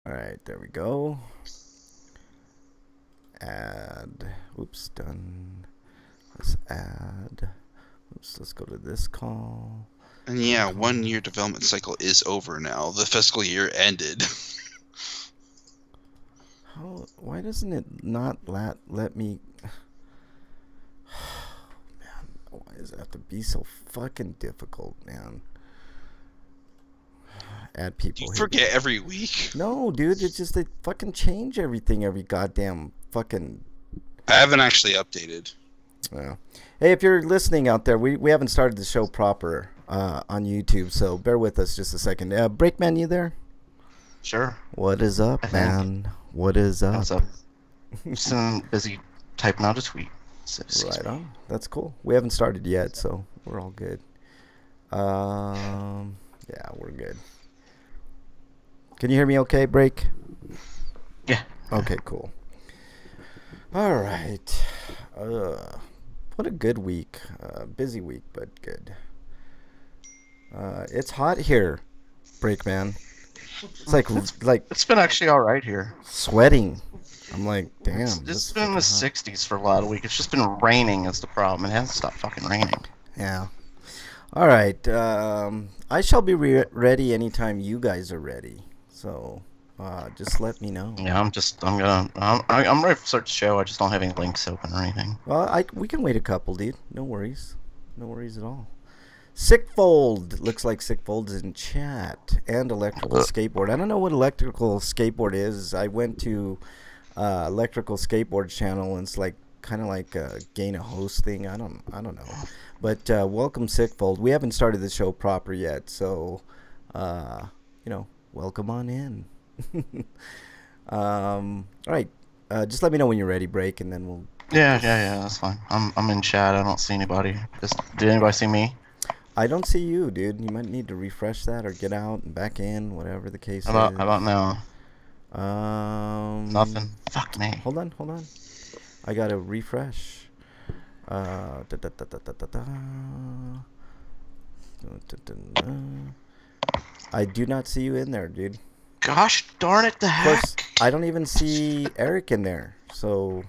All right, there we go. Add. Oops, done. Let's add. Oops, let's go to this call. And yeah, 1 year development cycle is over now. The fiscal year ended. Why doesn't it not let me? Man, why does it have to be so fucking difficult, man? Add people. You forget every week. No, dude, it's just they fucking change everything every goddamn fucking. I haven't actually updated. Yeah. Hey, if you're listening out there, we haven't started the show proper on YouTube, so bear with us just a second. Breakman, you there? Sure. What is up, man? What is up? What's up? Just busy typing out a tweet. Right on. That's cool. We haven't started yet, so we're all good. Yeah, we're good. Can you hear me okay, Break? Yeah. Okay, cool. All right. What a good week. Busy week, but good. It's hot here, Breakman. It's like it's been actually all right here. Sweating. I'm like, damn. It's been in the 60s for a lot of the week. It's just been raining is the problem. It hasn't stopped fucking raining. Yeah. All right. I shall be ready anytime you guys are ready. So, just let me know. Yeah, I'm ready to start the show. I just don't have any links open or anything. Well, we can wait a couple, dude. No worries. No worries at all. Sickfold. Looks like Sickfold is in chat. And Electrical Skateboard. I don't know what Electrical Skateboard is. I went to Electrical Skateboard channel, and it's like kind of like a gain a host thing. I don't know. But welcome, Sickfold. We haven't started the show proper yet, so welcome on in. All right. Just let me know when you're ready, Break, and then we'll. Yeah, that's fine. I'm in chat. I don't see anybody. Did anybody see me? I don't see you, dude. You might need to refresh that or get out and back in, whatever the case is. How about now? Nothing. Fuck me. Hold on. I gotta refresh. I do not see you in there, dude. Gosh darn it, the heck! Of course, I don't even see Eric in there, so.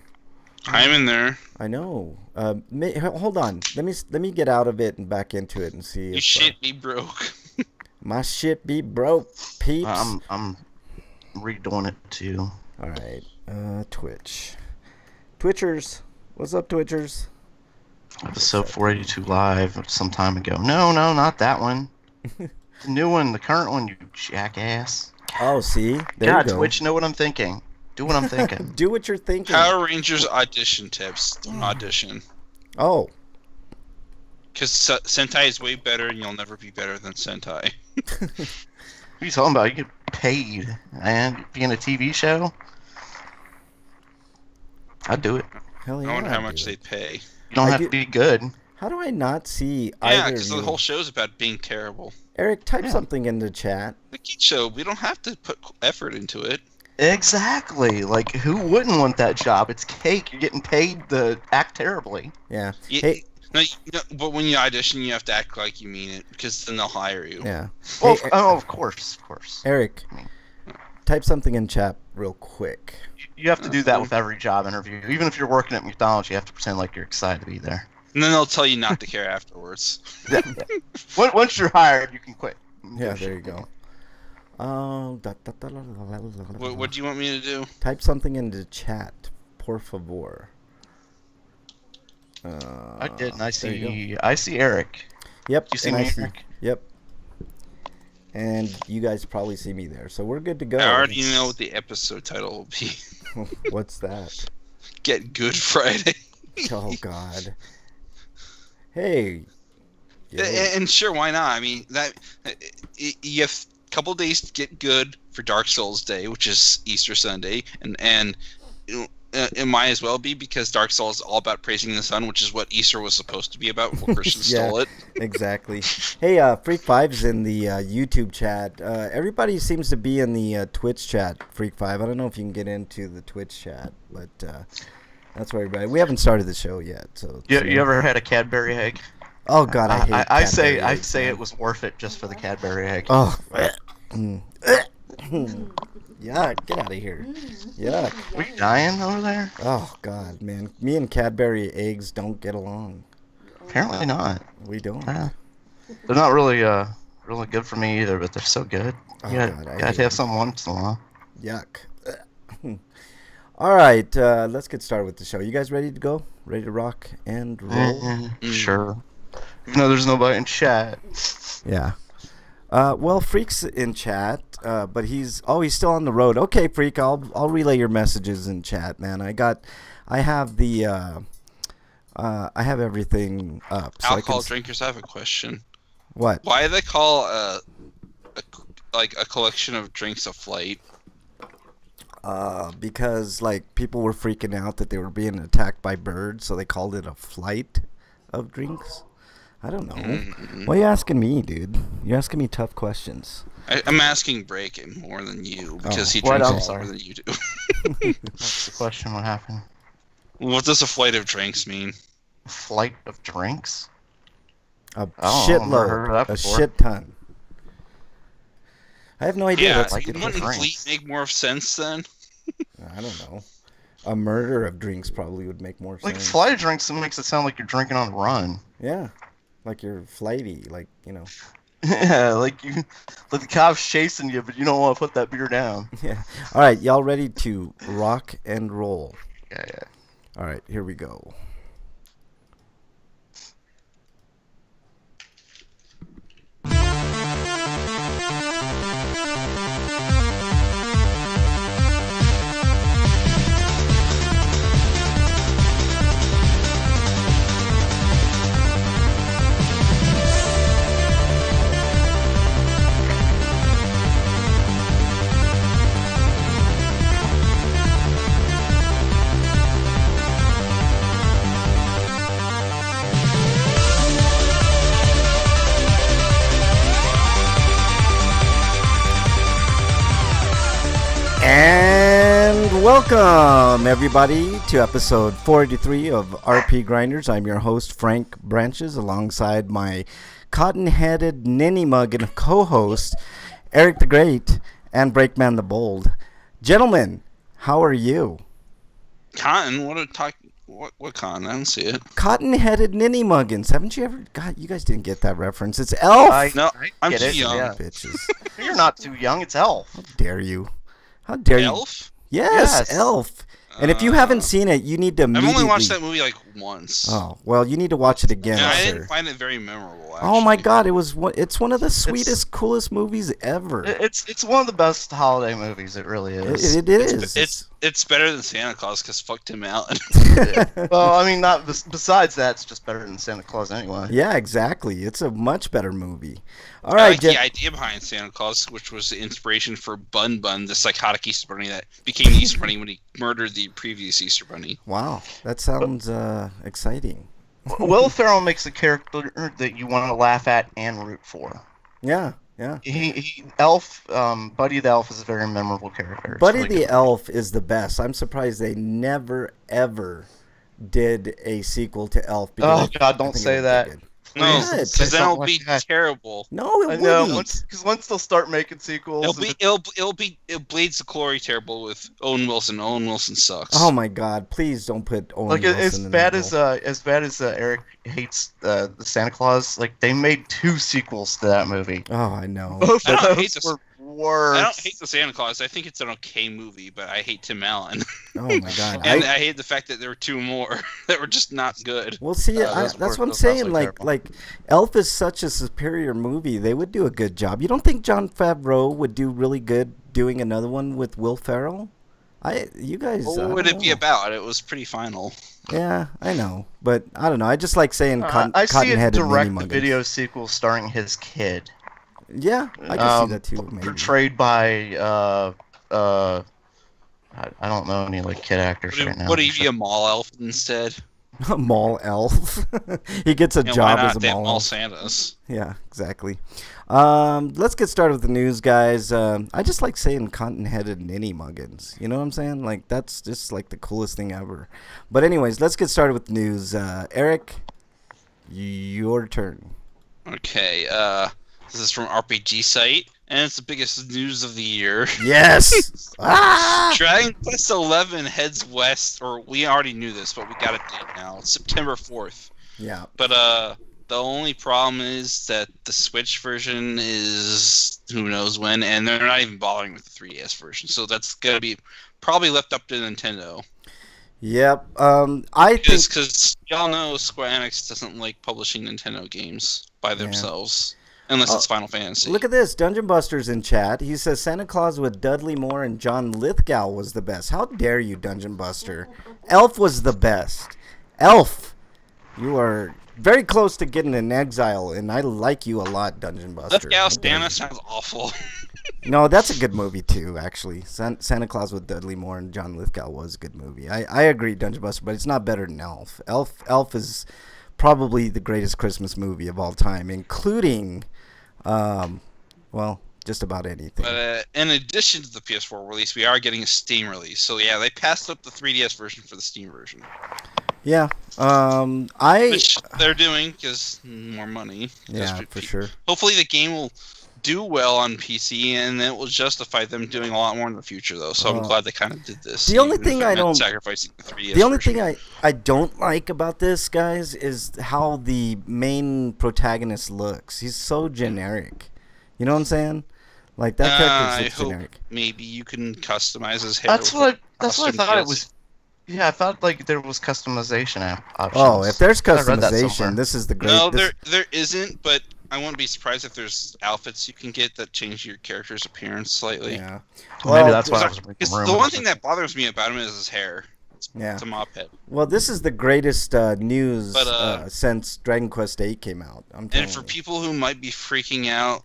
I'm in there. I know. Hold on. Let me get out of it and back into it and see. Your shit be broke. My shit be broke, peeps. I'm redoing it too. All right. Twitch. Twitchers. What's up, Twitchers? Episode 482 live some time ago. No, not that one. The new one, the current one, you jackass. Oh, see? There God, you go. Twitch, know what I'm thinking. Do what I'm thinking. Do what you're thinking. Power Rangers audition tips. Don't audition. Oh. Because Sentai is way better, and you'll never be better than Sentai. What are you talking about? You get paid, and be in a TV show? I'd do it. Hell yeah. I wonder how much they pay. You don't have to be good. How do I not see either? Yeah, because the whole show's about being terrible. Eric, type something in the chat. The Geek Show, we don't have to put effort into it. Exactly. Like, who wouldn't want that job? It's cake. You're getting paid to act terribly. Yeah. Hey. No, but when you audition, you have to act like you mean it, because then they'll hire you. Yeah. Well, hey, of course. Eric, type something in chat real quick. You have to do that with every job interview. Even if you're working at McDonald's, you have to pretend like you're excited to be there. And then they'll tell you not to care afterwards. Yeah. Once you're hired, you can quit. Yeah, there you go. What do you want me to do? Type something into chat, por favor. I did, and I see Eric. Yep. You see me, Eric? Yep. And you guys probably see me there, so we're good to go. I already know what the episode title will be. What's that? Get Good Friday. Oh God. Hey. And sure, why not? I mean, you have a couple days to get good for Dark Souls Day, which is Easter Sunday, and it might as well be, because Dark Souls is all about praising the sun, which is what Easter was supposed to be about before Christians stole it. Exactly. Hey, Freak Five's in the YouTube chat. Everybody seems to be in the Twitch chat. Freak Five. I don't know if you can get into the Twitch chat, but that's where everybody. We haven't started the show yet, so. You ever had a Cadbury egg? Oh God, I hate. I say it was worth it just for the Cadbury egg. Oh. Yuck, get out of here. Yuck. Are you dying over there? Oh, God, man. Me and Cadbury eggs don't get along. Apparently not. We don't. They're not really really good for me either, but they're so good. Oh, You God, I gotta hate have some once in a while. Yuck. All right, let's get started with the show. You guys ready to go? Ready to rock and roll? Sure. Even though there's nobody in chat. Yeah. Well, Freak's in chat, but he's still on the road. Okay, Freak, I'll relay your messages in chat, man. I have everything up. So Alcohol drinkers, I have a question. What? Why do they call a collection of drinks a flight? Because like people were freaking out that they were being attacked by birds, so they called it a flight of drinks. I don't know. Why are you asking me, dude? You're asking me tough questions. I'm asking Break more than you because he What? drinks I'm more sorry. than you do. What's the question? What happened? What does a flight of drinks mean? Flight of drinks? A Oh, I've never heard of shitload, that a before. shit ton. I have no idea. Yeah, That's, like wouldn't drinks. fleet make more sense then? I don't know. A murder of drinks probably would make more Like sense. flight of drinks, it makes it sound like you're drinking on a run. Yeah, like you're flighty, like, you know. Yeah, like the cops chasing you, but you don't want to put that beer down. Yeah. All right, y'all ready to rock and roll? Yeah. All right, here we go. And welcome, everybody, to episode 483 of RPGrinders. I'm your host, Frank Branches, alongside my cotton-headed ninny mug and co-host, Eric the Great and Breakman the Bold. Gentlemen, how are you? Cotton? What cotton? I don't see it. Cotton-headed ninny muggins. Haven't you ever... God, you guys didn't get that reference. It's Elf. No, I'm get too it, young. yeah. Bitches. You're not too young. It's Elf. How dare you? How dare you? Elf? Yes, Yes. Elf. And if you haven't seen it, you need to I've immediately... only watched that movie like once. Oh, well, you need to watch it again, and I sir. didn't find it very memorable, actually. Oh my God! It's one of the sweetest, coolest movies ever. It's one of the best holiday movies. It really is. It is. It's better than Santa Claus because fuck Tim Allen. Well, I mean, not besides that, it's just better than Santa Claus anyway. Yeah, exactly. It's a much better movie. All I right, like the idea behind Santa Claus, which was the inspiration for Bun Bun, the psychotic Easter Bunny that became the Easter Bunny when he murdered the previous Easter Bunny. Wow, that sounds exciting. Will Ferrell makes a character that you want to laugh at and root for. Yeah. Elf, Buddy the Elf is a very memorable character. It's Buddy really the good. Elf is the best. I'm surprised they never ever did a sequel to Elf. Oh, because God, I don't think it say would be that. good. No, Yes. because Say then it'll something be like that. terrible. No, it I know, wouldn't. because once they'll start making sequels, It'll bleeds the glory terrible with Owen Wilson. Owen Wilson sucks. Oh my God! Please don't put Owen like Wilson as in bad that as Eric hates the Santa Claus. Like they made 2 sequels to that movie. role. Oh, I know. Both I of don't hate those this- were worse. I don't hate the Santa Claus. I think it's an okay movie, but I hate Tim Allen. Oh my God! And I hate the fact that there were 2 more that were just not good. Well, see, those that's were- what I'm those saying. sounds Like, terrible. like, Elf is such a superior movie. They would do a good job. You don't think Jon Favreau would do really good doing another one with Will Ferrell? You guys. I What don't would it be know. about? It was pretty final. Yeah, I know, but I don't know. I just like saying I see a cotton-headed direct ninny video sequel starring his kid. Yeah, I can see that too. Maybe. Portrayed by I don't know any like kid actors right now. Would he be a mall elf instead? A mall elf. He gets a You know, job why not? as a They have mall mall elf. Santas. Yeah, exactly. Let's get started with the news, guys. I just like saying cotton-headed ninny muggins. You know what I'm saying? Like, that's just like the coolest thing ever. But anyways, let's get started with the news. Eric, your turn. Okay, this is from RPG site, and it's the biggest news of the year. Yes. Ah! Dragon Quest XI heads west, or we already knew this, but we got a date now. It's September 4th. Yeah. But the only problem is that the Switch version is who knows when, and they're not even bothering with the 3DS version. So that's gonna be probably left up to Nintendo. Yep. I think because y'all know Square Enix doesn't like publishing Nintendo games by themselves. Unless it's Final Fantasy. Look at this. Dungeon Buster's in chat. He says Santa Claus with Dudley Moore and John Lithgow was the best. How dare you, Dungeon Buster? Elf was the best. Elf, you are very close to getting in exile, and I like you a lot, Dungeon Buster. Lithgow Santa sounds awful. No, that's a good movie, too, actually. Santa Claus with Dudley Moore and John Lithgow was a good movie. I agree, Dungeon Buster, but it's not better than Elf. Elf is probably the greatest Christmas movie of all time, including... well, just about anything. But in addition to the PS4 release, we are getting a Steam release. So yeah, they passed up the 3DS version for the Steam version. Yeah, which they're doing because more money. Yeah, for sure. Hopefully the game will do well on PC, and it will justify them doing a lot more in the future, though. So I'm glad they kind of did this. The only thing I don't sacrificing the 3DS. The only thing I don't like about this, guys, is how the main protagonist looks. He's so generic. You know what I'm saying? Like that character's generic. Maybe you can customize his hair. That's what I thought it was. Yeah, I thought like there was customization options. Oh, if there's customization, this is the great. No, there isn't, but I wouldn't be surprised if there's outfits you can get that change your character's appearance slightly. Yeah. Well, maybe that's why I was the one thing that bothers me about him is his hair. It's a mop head. Well, this is the greatest news since Dragon Quest VIII came out. And for people who might be freaking out,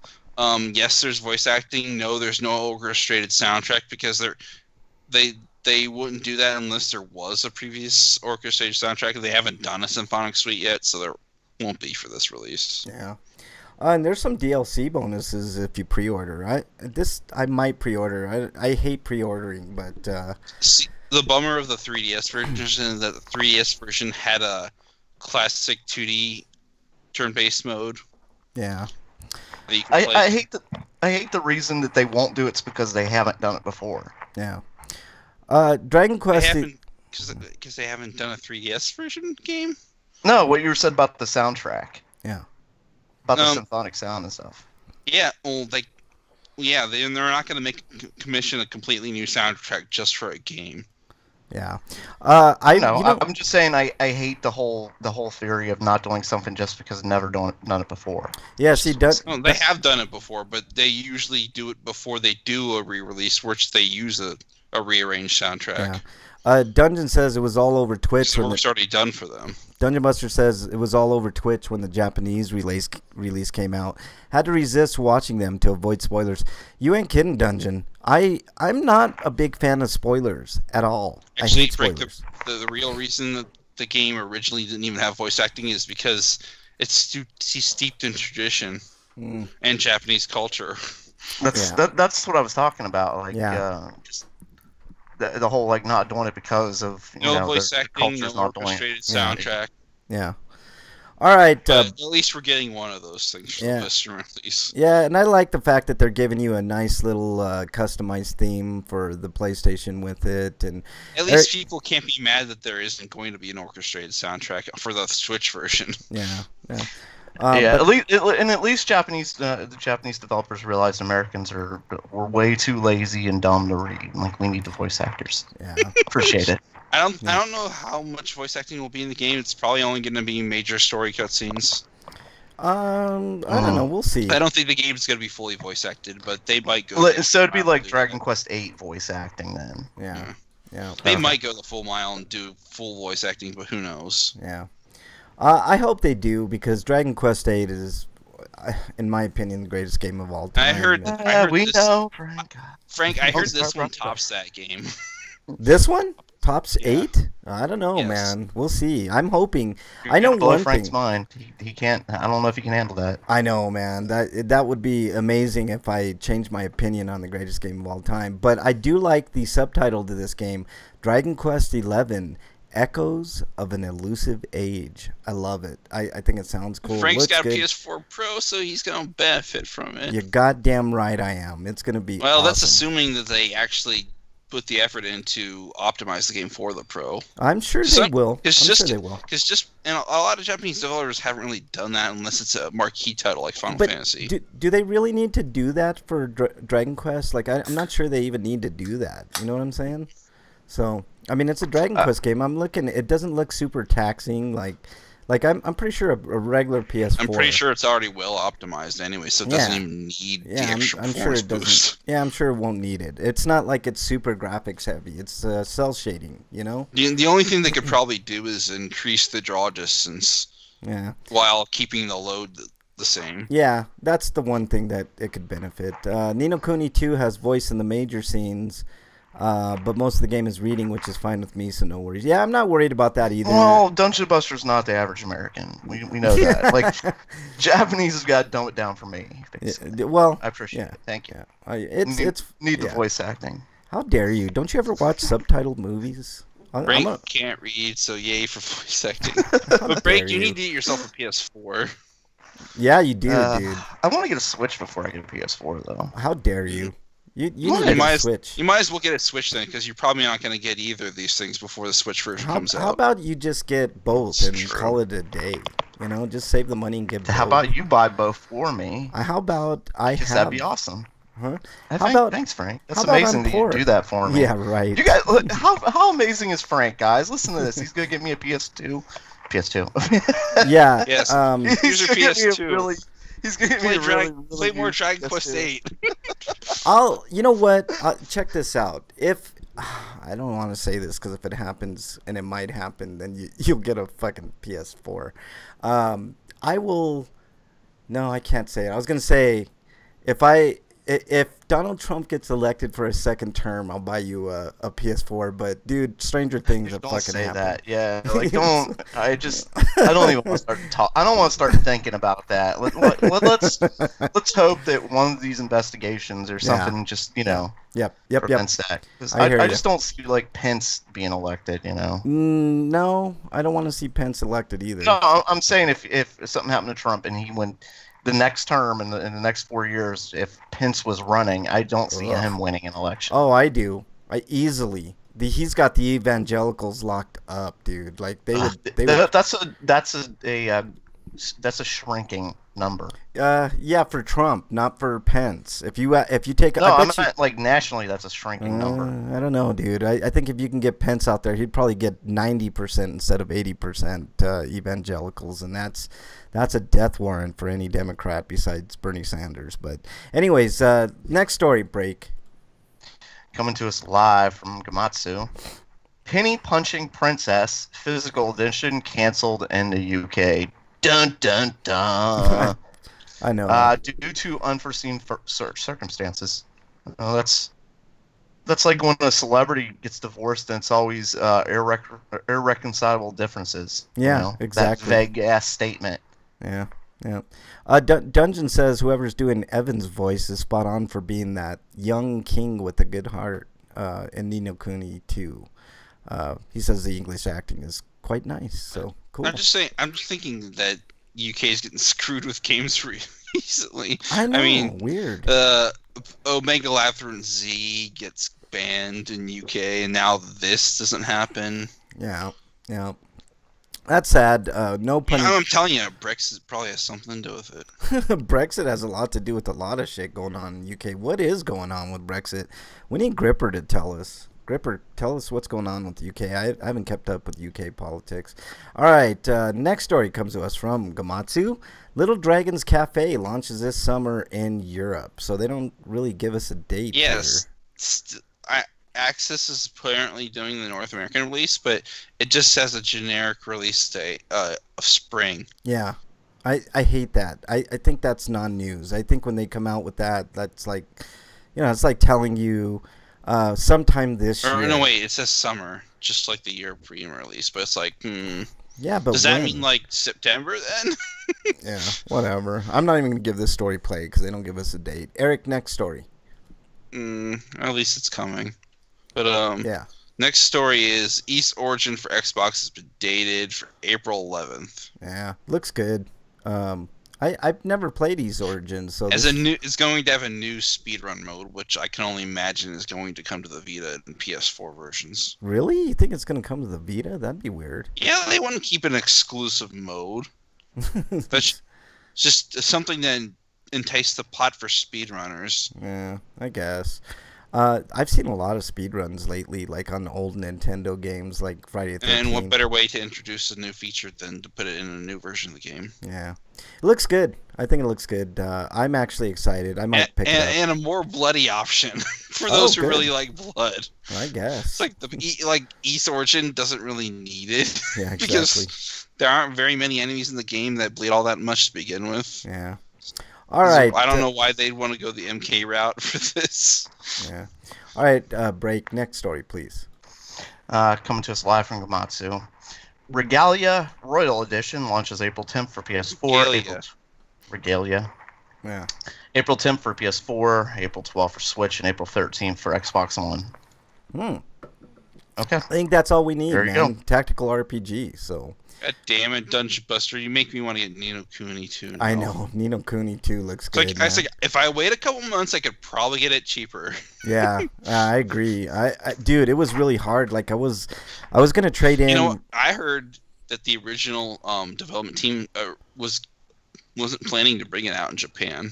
yes, there's voice acting. No, there's no orchestrated soundtrack because they wouldn't do that unless there was a previous orchestrated soundtrack. They haven't done a symphonic suite yet, so there won't be for this release. Yeah. And there's some DLC bonuses if you pre-order. I might pre-order. I hate pre-ordering, but See, the bummer of the 3DS version is that the 3DS version had a classic 2D turn-based mode. Yeah. I hate the reason that they won't do it's because they haven't done it before. Yeah. Dragon Quest because they haven't done a 3DS version game? No, what you said about the soundtrack. Yeah. About the symphonic sound and stuff. Yeah, well, they're not going to commission a completely new soundtrack just for a game. Yeah. I'm just saying I hate the whole theory of not doing something just because never done it before. Yeah, see, they have done it before, but they usually do it before they do a re-release, which they use a rearranged soundtrack. Yeah. Dungeon says it was all over Twitch. So it's already done for them. Dungeon Buster says it was all over Twitch when the Japanese release came out. Had to resist watching them to avoid spoilers. You ain't kidding, Dungeon. I'm not a big fan of spoilers at all. Actually, I hate spoilers. The real reason that the game originally didn't even have voice acting is because it's steeped in tradition and Japanese culture. That's what I was talking about. Like, the whole like not doing it because of voice acting, no orchestrated soundtrack. Yeah. All right. At least we're getting one of those things for the Western release. Yeah, and I like the fact that they're giving you a nice little customized theme for the PlayStation with it, and at least people can't be mad that there isn't going to be an orchestrated soundtrack for the Switch version. Yeah. At least the Japanese developers realized Americans were way too lazy and dumb to read. Like, we need the voice actors. Yeah, appreciate it. I don't know how much voice acting will be in the game. It's probably only going to be major story cutscenes. I don't know. We'll see. I don't think the game's going to be fully voice acted, but they might go. So it'd be like Dragon Quest VIII voice acting then. Yeah. They might go the full mile and do full voice acting, but who knows? Yeah. I hope they do, because Dragon Quest VIII is, in my opinion, the greatest game of all time. I heard Frank, I heard this one tops that game. This one? Tops 8? I don't know, man. We'll see. I'm hoping. I know one Frank's thing. mind. He can't. I don't know if he can handle that. I know, man. That would be amazing if I changed my opinion on the greatest game of all time. But I do like the subtitle to this game, Dragon Quest XI. Echoes of an Elusive Age. I love it. I think it sounds cool. Frank's Looks got a good. PS4 Pro, so he's gonna benefit from it. You're goddamn right I am. It's going to be Well, awesome. that's assuming that they actually put the effort in to optimize the game for the Pro. I'm sure they will. I'm sure they will. Because just and a lot of Japanese developers haven't really done that unless it's a marquee title like Final But Fantasy. do they really need to do that for Dragon Quest? Like, I'm not sure they even need to do that. You know what I'm saying? So, I mean, it's a Dragon Quest game. I'm looking. It doesn't look super taxing. Like I'm pretty sure a regular PS4. I'm pretty sure it's already well optimized anyway, so it doesn't even need the extra I'm sure performance it doesn't. boost. Yeah, I'm sure it won't need it. It's not like it's super graphics heavy. It's cell shading. You know. The only thing they could probably do is increase the draw distance. Yeah. While keeping the load the same. Yeah, that's the one thing that it could benefit. Ni no Kuni 2 has voice in the major scenes. But most of the game is reading, which is fine with me, so no worries. Yeah, I'm not worried about that either. Well, Dungeon Buster's not the average American. We know that. Like, Japanese has got to dumb it down for me. Well, I appreciate it. Thank you. Need the voice acting. How dare you? Don't you ever watch subtitled movies? Break can't read, so yay for voice acting. But Break, you need to get yourself a PS4. Yeah, you do, dude. I want to get a Switch before I get a PS4, though. How dare you? You might Switch. You might as well get a Switch then, because you're probably not going to get either of these things before the Switch version comes out. How about you just get both and call it a day? You know, just save the money and get both. How about you buy both for me? How about that'd be awesome. Huh? Thanks, Frank. That's amazing that you do that for me. Yeah, right. You guys, look, how amazing is Frank, guys? Listen to this. He's gonna get me a PS2. PS2. Yeah. Yes. He's Use your PS2. He's gonna get me play more Dragon Quest 8. You know what? Check this out. If I don't want to say this because if it happens, and it might happen, then you'll get a fucking PS4. I will. No, I can't say it. I was gonna say if Donald Trump gets elected for a second term, I'll buy you a PS4. But dude, Stranger Things have fucking say happened. that. Yeah, like don't. I don't even want to start I don't want to start thinking about that. Let's hope that one of these investigations or something just prevents that. I just don't see like Pence being elected. You know. No, I don't want to see Pence elected either. No, I'm saying if something happened to Trump and he went the next term in the next 4 years, if Pence was running, I don't see him winning an election. Oh, I do. Easily. He's got the evangelicals locked up, dude. Like they would. That's a shrinking number. Yeah, for Trump, not for Pence. If you take, like nationally, that's a shrinking number. I don't know, dude. I think if you can get Pence out there, he'd probably get 90% instead of 80% evangelicals, and that's a death warrant for any Democrat besides Bernie Sanders. But anyways, next story break. Coming to us live from Gamatsu. Penny Punching Princess Physical Edition canceled in the UK. Dun dun dun. I know. Due to unforeseen circumstances. That's like when a celebrity gets divorced and it's always irreconcilable differences. Yeah, exactly. That vague ass statement. Yeah. Dungeon says whoever's doing Evan's voice is spot on for being that young king with a good heart in Ni no Kuni 2. He says the English acting is quite nice, so cool. I'm just thinking that UK is getting screwed with games recently. I know, weird. Omega Labyrinth Z gets banned in UK, and now this doesn't happen. Yeah. That's sad. No pun. I'm telling you, Brexit probably has something to do with it. Brexit has a lot to do with a lot of shit going on in UK. What is going on with Brexit? We need Gripper to tell us. Gripper, tell us what's going on with the UK. I haven't kept up with UK politics. All right, next story comes to us from Gamatsu. Little Dragons Cafe launches this summer in Europe, so they don't really give us a date. Yes, Axis is apparently doing the North American release, but it just says a generic release date of spring. Yeah, I hate that. I think that's non-news. I think when they come out with that, that's like, it's like telling you sometime this year. No, wait, it says summer, just like the European release, but it's like, Yeah, but does that mean like September then? Yeah, whatever. I'm not even going to give this story play because they don't give us a date. Eric, next story. At least it's coming. But yeah. Next story is East Origin for Xbox has been dated for April 11th. Yeah, looks good. I've never played East Origin, so it's going to have a new speedrun mode, which I can only imagine is going to come to the Vita and PS4 versions. Really? You think it's going to come to the Vita? That'd be weird. Yeah, they want to keep an exclusive mode. That's just something that entice the pot for speedrunners. Yeah, I guess. I've seen a lot of speedruns lately, like on old Nintendo games, like Friday the 13th. And what better way to introduce a new feature than to put it in a new version of the game? Yeah. It looks good. I think it looks good. I'm actually excited. I might pick it up. And a more bloody option for those who really like blood. I guess. It's like East Origin doesn't really need it. Yeah, exactly. Because there aren't very many enemies in the game that bleed all that much to begin with. Yeah. All right. So I don't know why they'd want to go the MK route for this. Yeah. All right, Break. Next story, please. Coming to us live from Gamatsu. Regalia Royal Edition launches April 10th for PS4. Regalia. Yeah. April 10th for PS4, April 12th for Switch, and April 13th for Xbox One. Okay. I think that's all we need, there you man. Go. Tactical RPG, so... God damn it, Dungeon Buster! You make me want to get Ni no Kuni 2 now. I know Ni no Kuni 2 looks good. I was like, if I wait a couple months, I could probably get it cheaper. Yeah, I agree. Dude, it was really hard. Like I was gonna trade in. You know, I heard that the original development team wasn't planning to bring it out in Japan.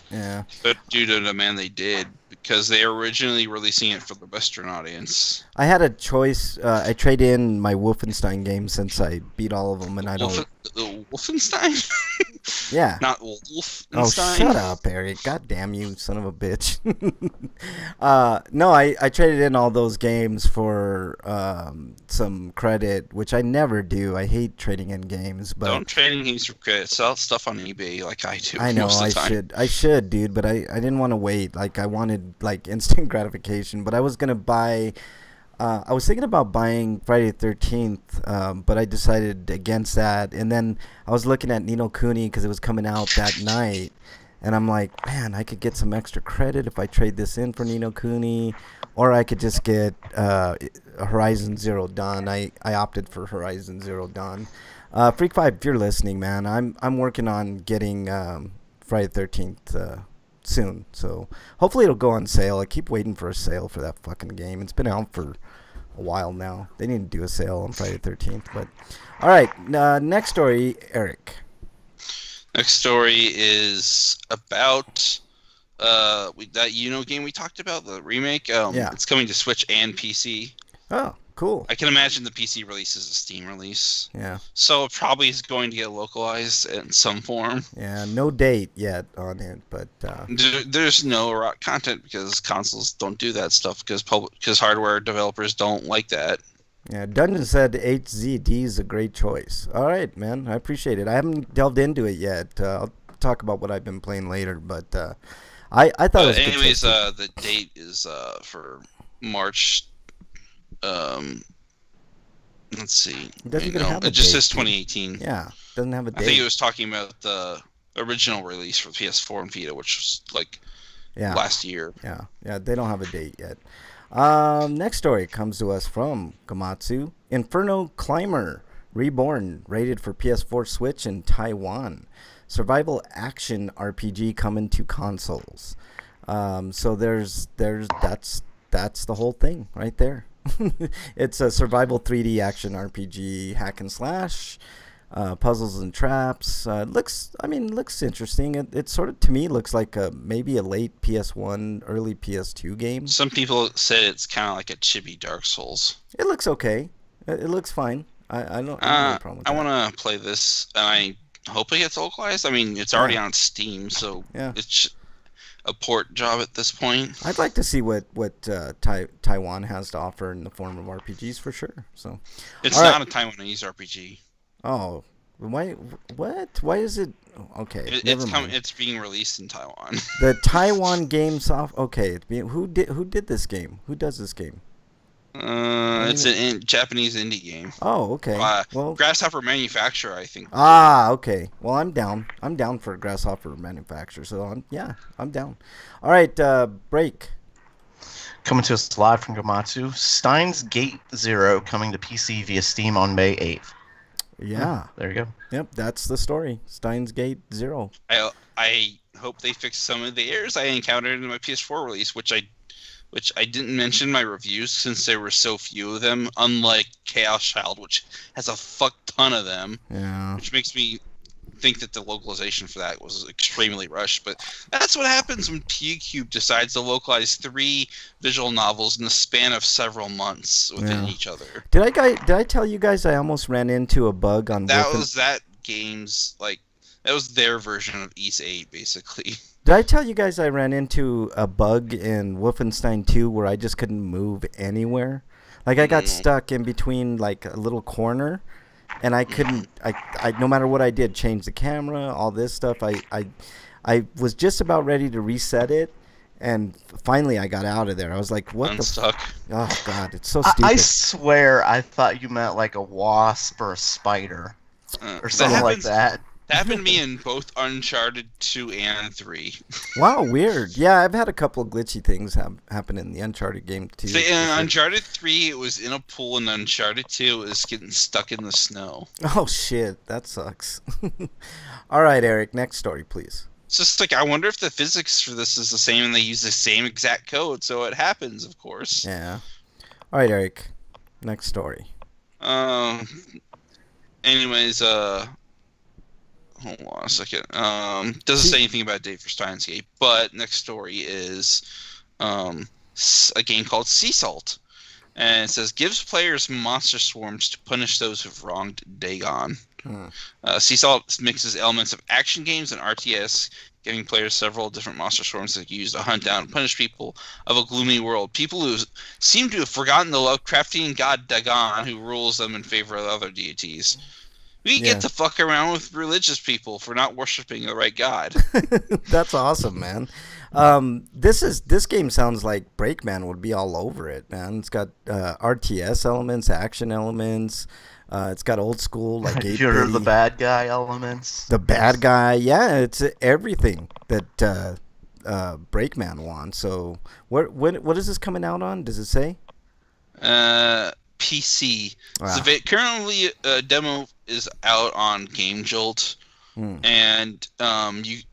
Yeah. But due to the demand, they did, because they were originally releasing it for the Western audience. I had a choice. I trade in my Wolfenstein game since I beat all of them, and I don't. Wolfenstein? Yeah. Not Wolfenstein? Oh, shut up, Eric. God damn you, son of a bitch. No, I traded in all those games for some credit, which I never do. I hate trading in games. But don't trade in games for credit. Sell stuff on eBay like I do. I know, most of the time. I should, dude, but I didn't want to wait. Like, I wanted, like, instant gratification. But I was going to buy... I was thinking about buying Friday the 13th, but I decided against that. And then I was looking at Ni no Kuni because it was coming out that night. And I'm like, man, I could get some extra credit if I trade this in for Ni no Kuni. Or I could just get Horizon Zero Dawn. I opted for Horizon Zero Dawn. Freak 5, if you're listening, man, I'm working on getting Friday the 13th soon, so hopefully it'll go on sale. I keep waiting for a sale for that fucking game. It's been out for a while now. They need to do a sale on Friday the 13th. But all right, next story, Eric. Next story is about that game we talked about, the remake. Yeah, it's coming to Switch and PC. Oh, cool. I can imagine the PC release is a Steam release. Yeah. So it probably is going to get localized in some form. Yeah, no date yet on it, but there's no content because consoles don't do that stuff because hardware developers don't like that. Yeah, Dungeon said HZD is a great choice. All right, man, I appreciate it. I haven't delved into it yet. I'll talk about what I've been playing later, but I thought it was anyways, the date is for March. Let's see. It just says 2018. Yeah, doesn't have a date. I think it was talking about the original release for PS4 and Vita, which was like last year. Yeah, they don't have a date yet. Next story comes to us from Gamatsu. Inferno Climber Reborn, rated for PS4, Switch, and Taiwan. Survival action RPG coming to consoles. So that's the whole thing right there. It's a survival 3D action RPG, hack and slash, puzzles and traps. Looks interesting. It sort of, to me, looks like maybe a late PS1, early PS2 game. Some people said it's kind of like a chibi Dark Souls. It looks okay. It looks fine. I don't have any problem with that. I want to play this, and I hope it gets localized. I mean, it's already on Steam, so it's a port job at this point. I'd like to see what Taiwan has to offer in the form of RPGs for sure. So it's not a Taiwanese RPG. Oh, why? What? Why is it? Okay, it's being released in Taiwan. The Taiwan game soft. Okay, who did this game? Who does this game? It's a Japanese indie game. Oh, okay. Well, Grasshopper Manufacturer, I think. Okay. Well, I'm down. I'm down for Grasshopper Manufacturer. So I'm down. All right, break. Coming to us live from Gamatsu, Steins Gate Zero coming to PC via Steam on May 8th. Yeah. There you go. Yep, that's the story. Steins Gate Zero. I hope they fix some of the errors I encountered in my PS4 release, which I didn't mention in my reviews since there were so few of them, unlike Chaos Child, which has a fuck ton of them. Yeah. Which makes me think that the localization for that was extremely rushed. But that's what happens when P-Cube decides to localize 3 visual novels in the span of several months within each other. Did I tell you guys I almost ran into a bug on that was their version of Ys 8, basically. Did I tell you guys I ran into a bug in Wolfenstein 2 where I just couldn't move anywhere? Like, I got stuck in between, like, a little corner, and I couldn't, I no matter what I did, change the camera, all this stuff, I was just about ready to reset it, and finally I got out of there. I was like, what Unstuck. Oh, God, it's so stupid. I swear I thought you meant, like, a wasp or a spider. Or something like that. That happened to me in both Uncharted 2 and 3. Wow, weird. Yeah, I've had a couple of glitchy things happen in the Uncharted game too. So in Uncharted 3, it was in a pool, and Uncharted 2, it was getting stuck in the snow. Oh shit, that sucks. All right, Eric, next story, please. It's just like, I wonder if the physics for this is the same, and they use the same exact code, so it happens, of course. Yeah. All right, Eric, next story. Anyways, hold on a second. Doesn't say anything about a date for Steins Gate, but next story is a game called Sea Salt. And it says, gives players monster swarms to punish those who've wronged Dagon. Sea Salt mixes elements of action games and RTS, giving players several different monster swarms that use to hunt down and punish people of a gloomy world. People who seem to have forgotten the Lovecraftian god Dagon, who rules them in favor of other deities. We get to fuck around with religious people for not worshiping the right god. That's awesome, man. This game sounds like Breakman would be all over it, man. It's got RTS elements, action elements. It's got old school like you're the bad guy elements. The bad guy, yeah. It's everything that Breakman wants. So what is this coming out on? Does it say? PC. Wow. So currently, a demo is out on Game Jolt, and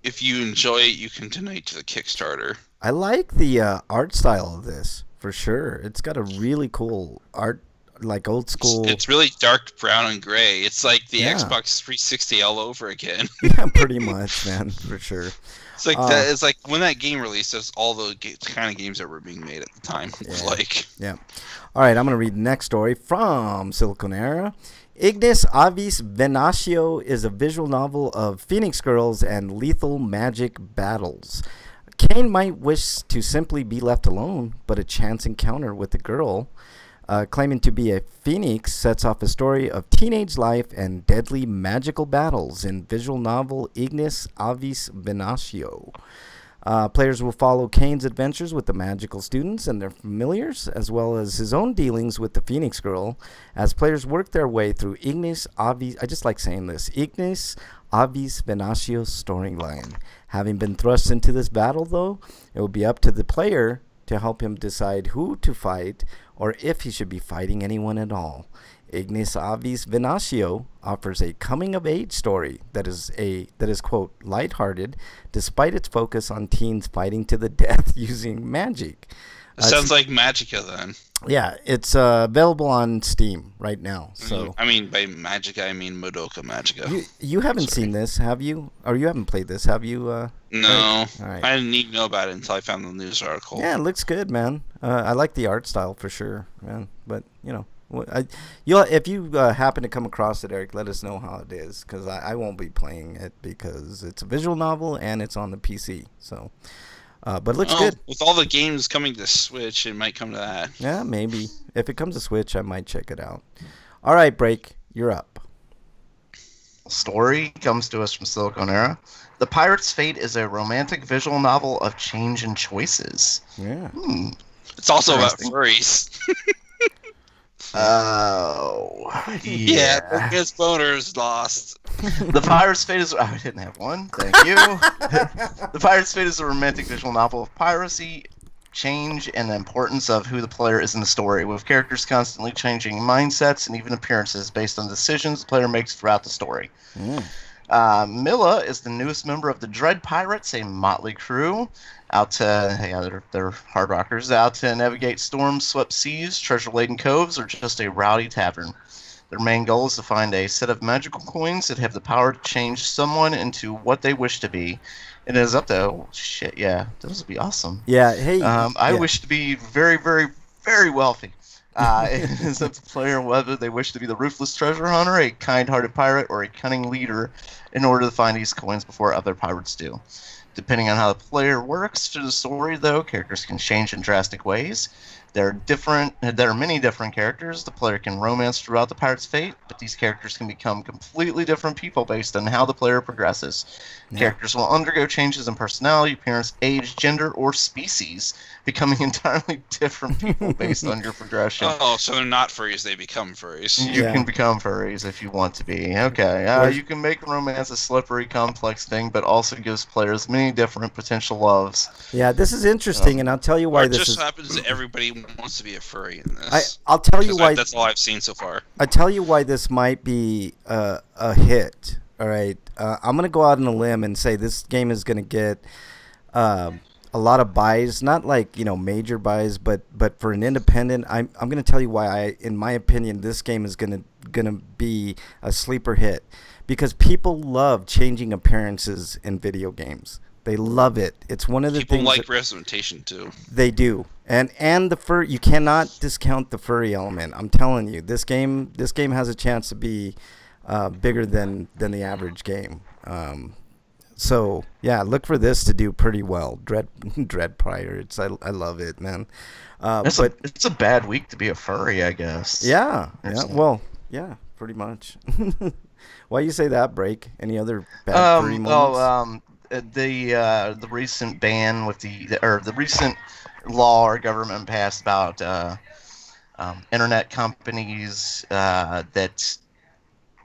if you enjoy it, you can donate to the Kickstarter. I like the art style of this for sure. It's got a really cool art, like old school. It's really dark brown and gray. It's like the Xbox 360 all over again. Yeah, pretty much, man, for sure. It's like that. It's like when that game released, there's all the kind of games that were being made at the time. It was like, All right, I'm gonna read the next story from Siliconera. Ignis Avis Venatio is a visual novel of Phoenix Girls and lethal magic battles. Kane might wish to simply be left alone, but a chance encounter with a girl claiming to be a phoenix sets off a story of teenage life and deadly magical battles in visual novel Ignis Avis Venatio. Players will follow Kane's adventures with the magical students and their familiars, as well as his own dealings with the Phoenix Girl, as players work their way through Ignis Avis, I just like saying this, Ignis Avis Venatio's storyline. Having been thrust into this battle, though, it will be up to the player to help him decide who to fight or if he should be fighting anyone at all. Ignis Avis Venatio offers a coming-of-age story that is quote, lighthearted, despite its focus on teens fighting to the death using magic. Sounds like Magica, then. Yeah, it's available on Steam right now. So I mean, by Magica, I mean Madoka Magica. You haven't seen this, have you? Or you haven't played this, have you? No, all right. I didn't even know about it until I found the news article. Yeah, it looks good, man. I like the art style for sure, man. But you know, if you happen to come across it, Eric, let us know how it is, because I won't be playing it because it's a visual novel and it's on the PC. So, but it looks good. With all the games coming to Switch, it might come to that. Yeah, maybe. If it comes to Switch, I might check it out. All right, Break, you're up. Story comes to us from Siliconera. The Pirate's Fate is a romantic visual novel of change and choices. Yeah. It's also about furries. Oh, yeah. His boner's lost. The Pirate's Fate is... I didn't have one. Thank you. The Pirate's Fate is a romantic visual novel of piracy, change and the importance of who the player is in the story, with characters constantly changing mindsets and even appearances based on decisions the player makes throughout the story. Milla is the newest member of the Dread Pirates, a motley crew they're hard rockers, out to navigate storm-swept seas, treasure-laden coves, or just a rowdy tavern. Their main goal is to find a set of magical coins that have the power to change someone into what they wish to be. And it is up to, oh, shit, yeah, those would be awesome. Yeah, hey. I wish to be very, very, very wealthy. It is up to the player whether they wish to be the ruthless treasure hunter, a kind-hearted pirate, or a cunning leader in order to find these coins before other pirates do. Depending on how the player works through the story, though, characters can change in drastic ways. There are many different characters the player can romance throughout the pirate's fate, but these characters can become completely different people based on how the player progresses. Yeah. Characters will undergo changes in personality, appearance, age, gender, or species, becoming entirely different people based on your progression. Oh, so they're not furries, they become furries. You can become furries if you want to be. Okay, you can make romance a slippery, complex thing, but also gives players many different potential loves. Yeah, this is interesting, and I'll tell you why this just happens that everybody wants to be a furry in this. I'll tell you why. That's all I've seen so far. I tell you why this might be a hit. All right, I'm gonna go out on a limb and say this game is gonna get a lot of buys, not like major buys, but for an independent, I'm gonna tell you why in my opinion, this game is gonna be a sleeper hit, because people love changing appearances in video games. They love it. It's one of the things. People like representation too. They do, and the fur. You cannot discount the furry element. I'm telling you, this game has a chance to be bigger than the average game. So yeah, look for this to do pretty well. Dread Pirates. I love it, man. It's a bad week to be a furry, I guess. Yeah. Well, yeah, pretty much. Why you say that, Break? Any other bad furry moments? The recent ban with the recent law our government passed about internet companies that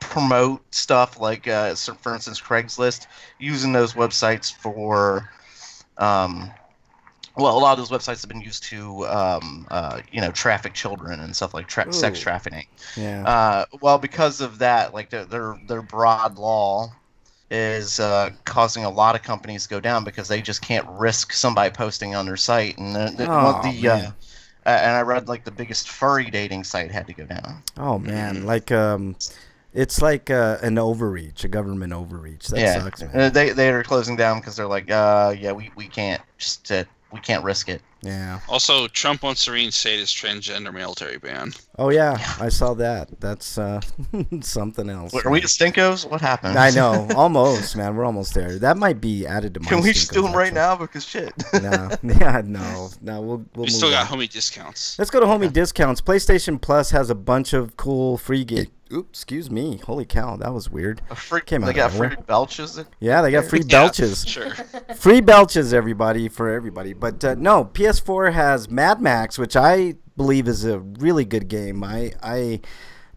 promote stuff like, for instance, Craigslist, using those websites for, a lot of those websites have been used to, traffic children and stuff like sex trafficking. Yeah. Because of that, like their broad law is causing a lot of companies to go down because they just can't risk somebody posting on their site, and and I read like the biggest furry dating site had to go down. Oh man, like it's like an overreach, a government overreach. That sucks, man. They are closing down because they're like, we can't we can't risk it. Yeah. Also, Trump wants to reinstate his transgender military ban. Oh yeah, I saw that. That's something else. Are we at Stinkos? What happened? I know, almost, man. We're almost there. That might be added to my. Can we just do them right now? Because shit. No. We'll we still got homie discounts. Let's go to homie discounts. PlayStation Plus has a bunch of cool free games. Oops, excuse me. Holy cow, that was weird. They got free belches? Yeah, they got free belches. Sure. Free belches, everybody, for everybody. But no, PS4 has Mad Max, which I believe is a really good game. I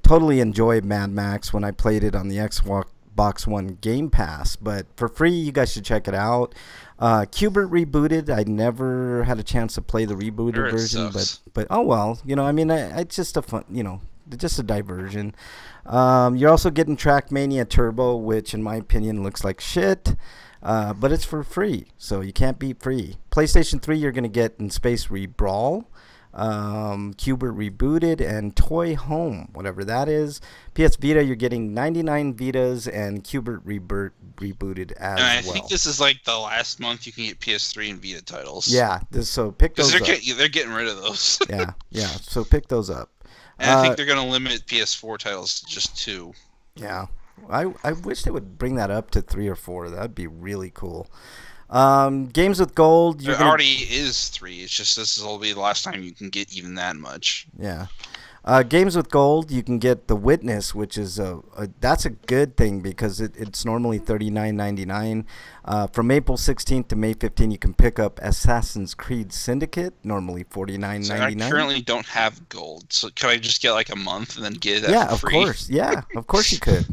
totally enjoyed Mad Max when I played it on the Xbox One Game Pass. But for free, you guys should check it out. Qbert rebooted. I never had a chance to play the rebooted version, but oh well. It's just a fun, just a diversion. You're also getting Trackmania Turbo, which in my opinion looks like shit, but it's for free, so you can't beat free. PlayStation 3, you're going to get In Space Rebrawl, Qbert Rebooted, and Toy Home, whatever that is. PS Vita, you're getting 99 Vitas and Qbert Rebooted as well. I think this is like the last month you can get PS3 and Vita titles. Yeah, so pick those up. They're getting rid of those. yeah, so pick those up. And I think they're going to limit PS4 titles to just 2. Yeah. I wish they would bring that up to 3 or 4. That would be really cool. Games with Gold. There already is 3. It's just this will be the last time you can get even that much. Yeah. Games with Gold, you can get The Witness, which is that's a good thing because it's normally $39.99. From April 16th to May 15th, you can pick up Assassin's Creed Syndicate, normally $49.99. So I currently don't have gold, so could I just get like a month and then get it for free? Of course. Yeah, of course you could.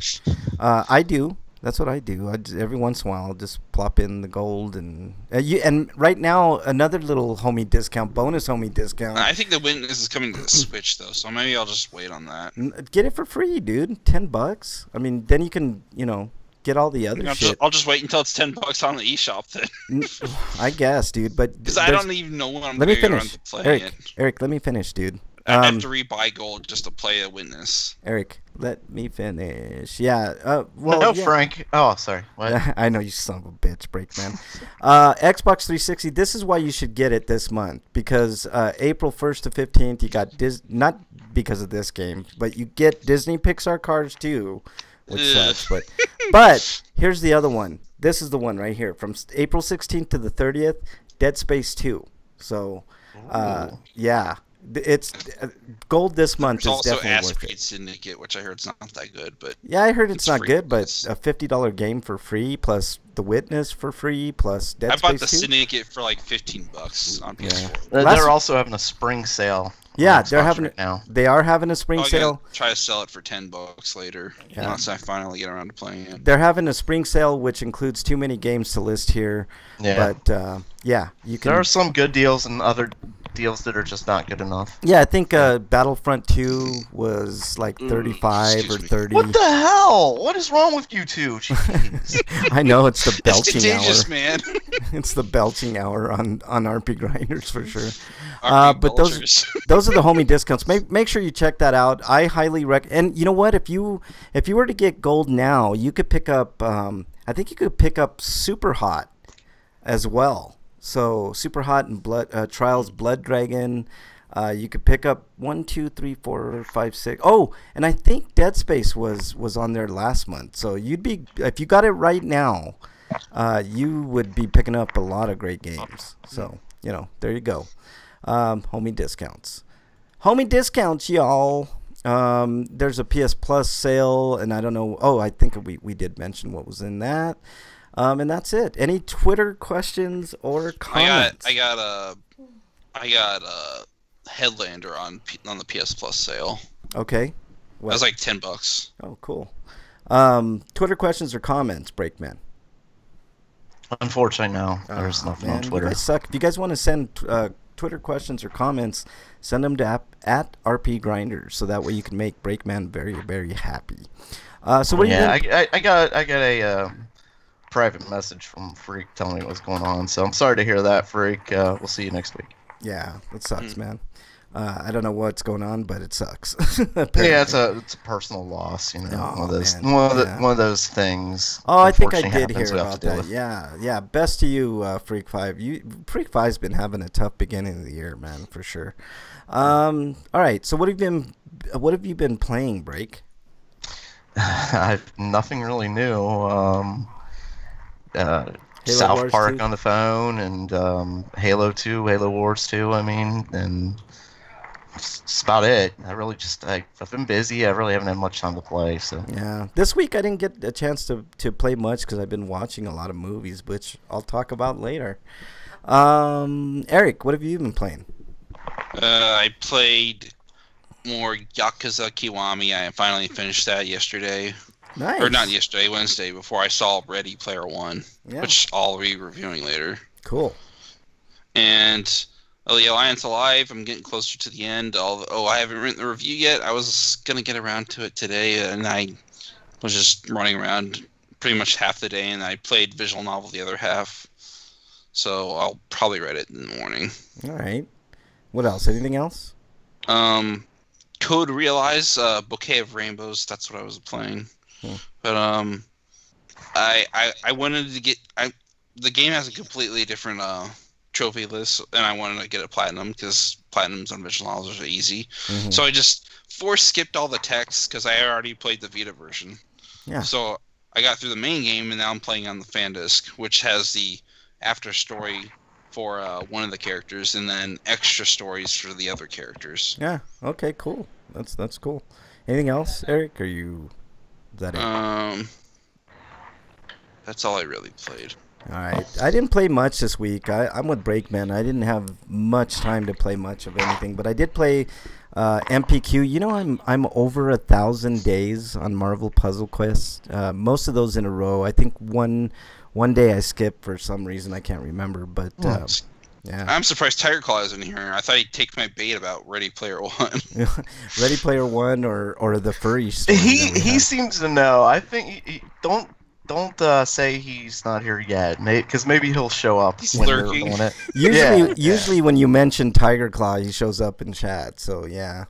I do. That's what I do. Every once in a while, I'll just plop in the gold and and right now another little homie discount, bonus homie discount. I think the Witness is coming to the Switch though, so maybe I'll just wait on that. Get it for free, dude. $10. I mean, then you can get all the other shit. I'll just wait until it's $10 on the eShop then. I guess, dude. But because I don't even know when I'm going to get around to playing it. Eric, let me finish, dude. I have to re-buy gold just to play a Witness. Eric, let me finish. Yeah. Well, no, yeah. Frank. Oh, sorry. What? I know, you son of a bitch, Breakman. Xbox 360. This is why you should get it this month, because April 1st to 15th, you got not because of this game, but you get Disney Pixar cards too, which sucks. But here's the other one. This is the one right here from April 16th to the 30th. Dead Space 2. So, yeah. It's gold this month is definitely worth it. Also, Asphalt Syndicate, which I heard it's not that good, but yeah, I heard it's not good, but a $50 game for free plus The Witness for free plus Dead Space 2. I bought the Syndicate for like $15 on PS4. Yeah. They're also having a spring sale. Yeah, they're having it now. They are having a spring sale. Try to sell it for $10 later once I finally get around to playing it. They're having a spring sale, which includes too many games to list here. Yeah, but yeah, you can. There are some good deals and other deals that are just not good enough. Yeah, I think Battlefront 2 was like 35 or 30. What the hell? What is wrong with you two? Jeez. I know, it's the belching hour. Man. It's the belching hour on RPGrinders for sure. But those are the homie discounts. Make sure you check that out. I highly recommend. And you know what? If you were to get gold now, you could pick up. I think you could pick up Super Hot as well. So Super Hot and Trials Blood Dragon. You could pick up 1, 2, 3, 4, 5, 6. Oh, and I think Dead Space was on there last month. So you'd be, if you got it right now, you would be picking up a lot of great games. So there you go. Homie discounts, y'all. There's a PS Plus sale, and I don't know. Oh, I think we did mention what was in that. And that's it. Any Twitter questions or comments? I got a Headlander on the PS Plus sale. Okay. That was like $10. Oh, cool. Twitter questions or comments, Breakman? Unfortunately, no. There's nothing on Twitter. You guys suck. If you guys want to send Twitter questions or comments, send them to at RPGrinders, so that way you can make Breakman very, very happy. So what do you think? I got a private message from Freak telling me what's going on, so I'm sorry to hear that, Freak. We'll see you next week. Yeah, it sucks, man. I don't know what's going on, but it sucks. Yeah, it's a personal loss, one of those things. Oh, I think I did hear about that. Yeah. Best to you, Freak 5. Freak 5's been having a tough beginning of the year, man, for sure. All right, so what have you been playing, Break? I've nothing really new. South Park 2? On the phone, and Halo 2, Halo Wars 2. I mean, and that's about it. I've been busy. I really haven't had much time to play. So yeah, this week I didn't get a chance to play much because I've been watching a lot of movies, which I'll talk about later. Eric, what have you been playing? I played more Yakuza Kiwami. I finally finished that yesterday. Nice. Or not yesterday, Wednesday, before I saw Ready Player One, which I'll be reviewing later. Cool. And the Alliance Alive, I'm getting closer to the end. I haven't written the review yet. I was going to get around to it today, and I was just running around pretty much half the day, and I played visual novel the other half. So I'll probably read it in the morning. All right. What else? Anything else? Code Realize, Bouquet of Rainbows, that's what I was playing. But I wanted to get the game has a completely different trophy list, and I wanted to get a platinum because platinums on visual novels are easy. Mm-hmm. So I just skipped all the text because I already played the Vita version. Yeah. So I got through the main game, and now I'm playing on the fan disc, which has the after story for one of the characters, and then extra stories for the other characters. Yeah. Okay. Cool. That's cool. Anything else, Eric? Is that it? That's all I really played. All right. I didn't play much this week. I'm with Breakman. I didn't have much time to play much of anything, but I did play MPQ. You know, I'm over 1,000 days on Marvel Puzzle Quest. Most of those in a row. I think one day I skipped for some reason. I can't remember, but yeah. I'm surprised Tiger Claw isn't here. I thought he'd take my bait about Ready Player One. Ready Player One or the furry story. He seems to know. I think don't say he's not here yet, because maybe he'll show up. He's lurking. Usually when you mention Tiger Claw, he shows up in chat. So yeah.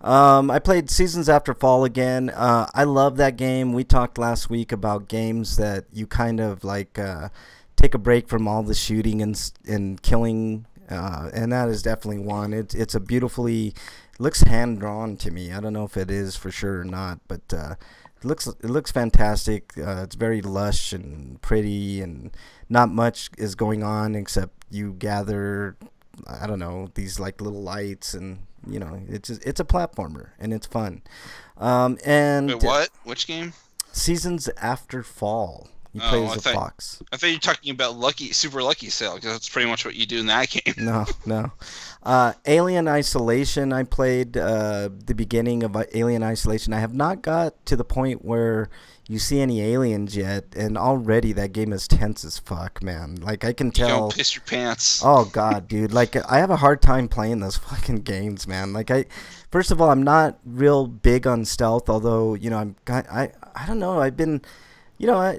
I played Seasons After Fall again. I love that game. We talked last week about games that you kind of like take a break from all the shooting and killing, and that is definitely one. It's a beautifully looks hand drawn to me. I don't know if it is for sure or not, but it looks fantastic. It's very lush and pretty, and not much is going on except you gather, I don't know, these like little lights, and you know, it's a platformer and it's fun. And wait, what? Which game? Seasons After Fall. You play as a fox. I thought you were talking about Super Lucky Sale, because that's pretty much what you do in that game. No. Alien Isolation. I played the beginning of Alien Isolation. I have not got to the point where you see any aliens yet, and already that game is tense as fuck, man. Like, I can tell. You don't piss your pants. Oh god, dude. Like, I have a hard time playing those fucking games, man. Like, first of all, I'm not real big on stealth, although, you know, I don't know. I've been, you know,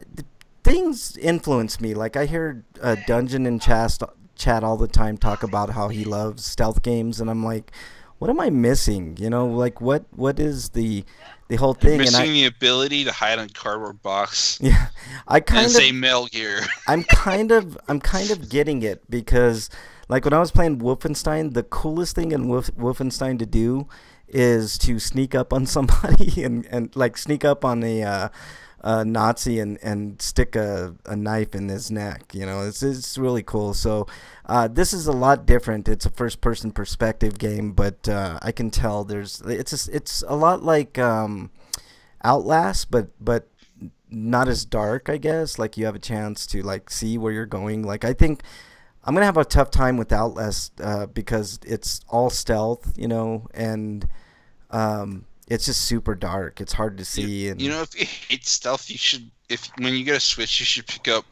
things influence me. Like, I hear Dungeon and chat all the time talk about how he loves stealth games, and I'm like, what am I missing? You know, like, what is the whole thing? You're missing the ability to hide on a cardboard box. Yeah, I kind of say Metal Gear. I'm kind of getting it, because like when I was playing Wolfenstein, the coolest thing in Wolfenstein to do is to sneak up on somebody and like sneak up on a Nazi and stick a knife in his neck. You know, it's really cool. So this is a lot different. It's a first person perspective game, but I can tell it's a lot like Outlast, but not as dark, I guess. Like, you have a chance to like see where you're going. Like, I think I'm gonna have a tough time with Outlast because it's all stealth, you know, and it's just super dark. It's hard to see. You know, if you hate stealth, you should. When you get a Switch, you should pick up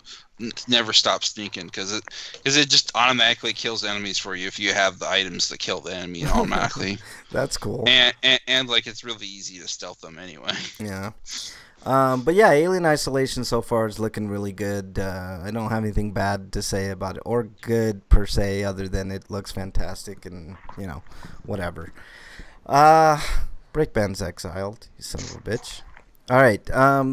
Never Stop Sneaking, because it just automatically kills enemies for you if you have the items that kill the enemy automatically. That's cool. And like, it's really easy to stealth them anyway. Yeah. But yeah, Alien Isolation so far is looking really good. I don't have anything bad to say about it, or good per se, other than it looks fantastic, and you know, whatever. Breakman's exiled, you son of a bitch. All right,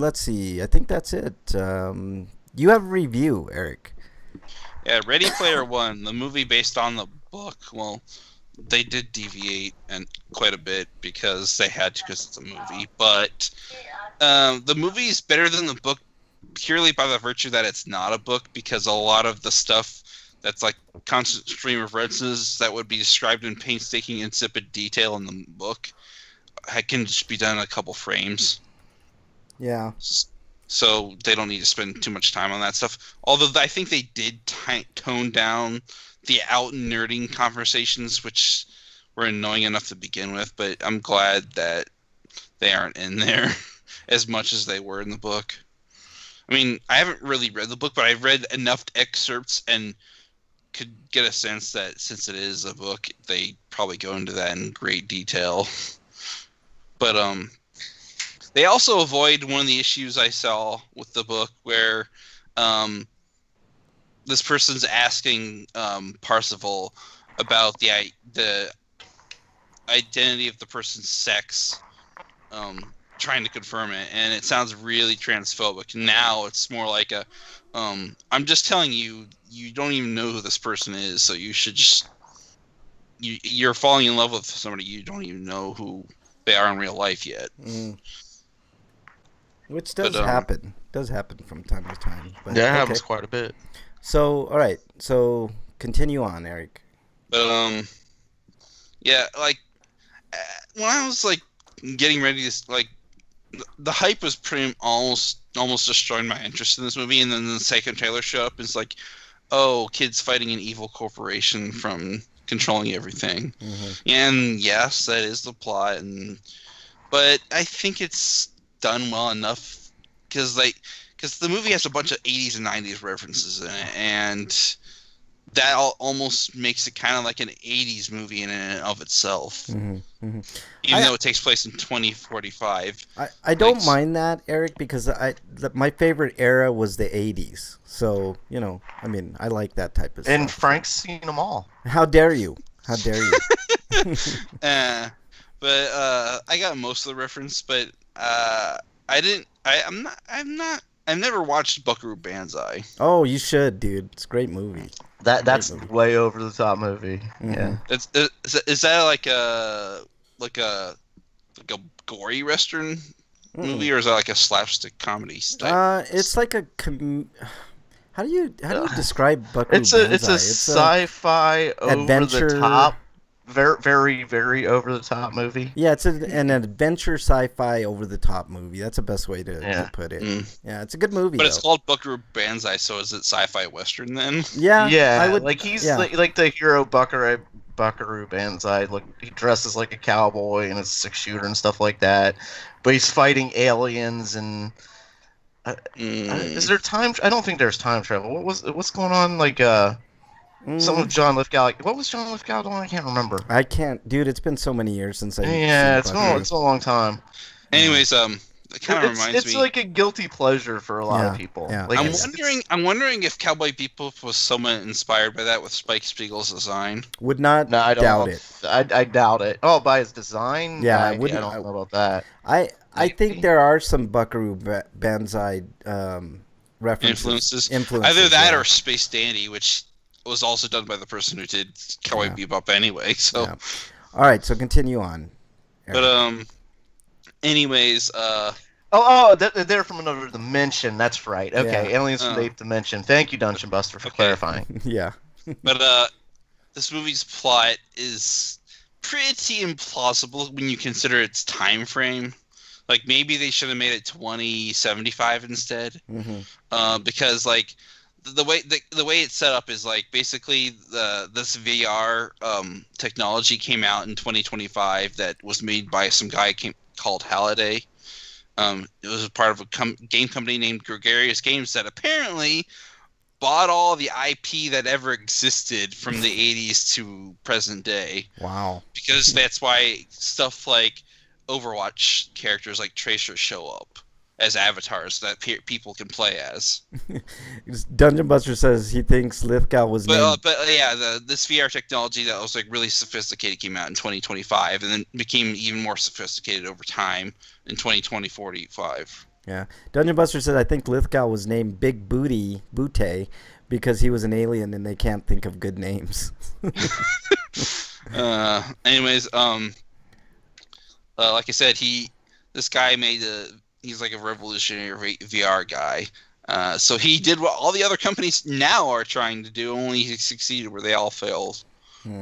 let's see. I think that's it. You have a review, Eric. Yeah, Ready Player One, the movie based on the book. Well, they did deviate and quite a bit because they had to, because it's a movie. But the movie is better than the book purely by the virtue that it's not a book, because a lot of the stuff that's like constant stream of references that would be described in painstaking, insipid detail in the book can just be done in a couple frames. Yeah. So they don't need to spend too much time on that stuff. Although I think they did tone down the out and nerding conversations, which were annoying enough to begin with. But I'm glad that they aren't in there as much as they were in the book. I mean, I haven't really read the book, but I've read enough excerpts and could get a sense that since it is a book, they probably go into that in great detail. But they also avoid one of the issues I saw with the book, where this person's asking Parsifal about the identity of the person's sex, trying to confirm it, and it sounds really transphobic. Now it's more like I'm just telling you, you don't even know who this person is, so you should just you're falling in love with somebody you don't even know who they are in real life yet. Which does happen. Does happen from time to time. But, yeah, it happens quite a bit. So, all right. So, continue on, Eric. But yeah, like when I was like getting ready to like the hype was pretty almost destroying my interest in this movie, and then the second trailer showed up. It's like, oh, kids fighting an evil corporation from controlling everything. And yes, that is the plot, but I think it's done well enough because the movie has a bunch of 80s and 90s references in it, and that almost makes it kind of like an 80s movie in and of itself. Even though it takes place in 2045. I don't mind that, Eric, because my favorite era was the 80s. So, you know, I mean, I like that type of stuff. And Frank's seen them all. How dare you? How dare you? But I got most of the reference, but I've never watched Buckaroo Banzai. Oh, you should, dude. It's a great movie. That's way over the top movie. Yeah. Is that like a gory Western movie, or is that like a slapstick comedy style? It's like a how do you describe Buckaroo It's Banzai? a sci-fi adventure, over the top, very very over the top movie. Yeah, it's an adventure sci-fi over the top movie. That's the best way to put it. Yeah, it's a good movie. But it's called Buckaroo Banzai, so is it sci-fi Western then? Yeah, I would, like he's like the hero Buckaroo Banzai. Look, he dresses like a cowboy and it's a 6-shooter and stuff like that. But he's fighting aliens and. Is there time? I don't think there's time travel. What's going on? Like some of John Lithgow. What was John Lithgow doing? I can't remember. I can't, dude. It's been so many years since I. Yeah, it's a long time. Anyways, it kind of reminds me. It's like a guilty pleasure for a lot of people. Yeah. Like, I'm wondering if Cowboy Bebop was somewhat inspired by that with Spike Spiegel's design. Would not I doubt it. I doubt it. Oh, by his design? Yeah, I don't know about that. I think there are some Buckaroo Banzai influences. Influences. Either that or Space Dandy, which was also done by the person who did Cowboy Bebop anyway. So, all right. So continue on. Eric. But anyways, they're from another dimension. That's right. Okay, aliens from the 8th dimension. Thank you, Dungeon Buster, for clarifying. Yeah. But this movie's plot is pretty implausible when you consider its time frame. Like, maybe they should have made it 2075 instead. Because like the way it's set up is like basically this VR technology came out in 2025 that was made by some guy called Halliday. It was a part of a game company named Gregarious Games that apparently bought all the IP that ever existed from the 80s to present day. Wow. Because that's why stuff like Overwatch characters like Tracer show up as avatars that people can play as. Dungeon Buster says he thinks Lithgow was named... But this VR technology that was like really sophisticated came out in 2025 and then became even more sophisticated over time in 2045. Yeah. Dungeon Buster said I think Lithgow was named Big Booty Butte because he was an alien and they can't think of good names. Anyways, like I said, this guy he's like a revolutionary VR guy. So he did what all the other companies now are trying to do, only he succeeded where they all failed.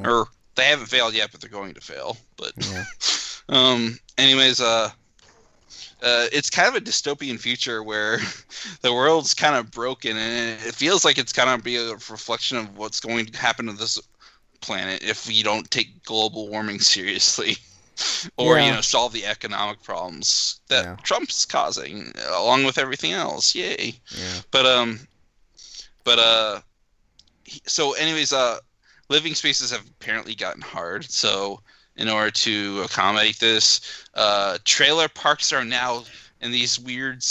Or they haven't failed yet, but they're going to fail. But anyways, it's kind of a dystopian future where the world's kind of broken, and it feels like it's kind of be a reflection of what's going to happen to this planet if we don't take global warming seriously. Or solve the economic problems that Trump's causing, along with everything else. Yay! Yeah. So anyways, living spaces have apparently gotten hard. So in order to accommodate this, trailer parks are now in these weird,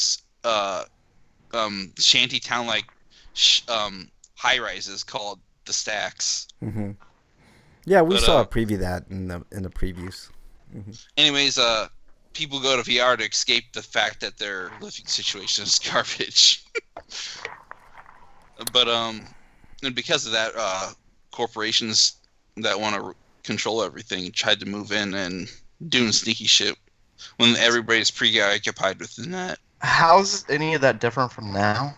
shanty town like high rises called the Stacks. Yeah, we saw a preview of that in the previews. Anyways, people go to VR to escape the fact that their living situation is garbage. But and because of that, corporations that want to control everything tried to move in and doing sneaky shit when everybody's preoccupied with that. How's any of that different from now?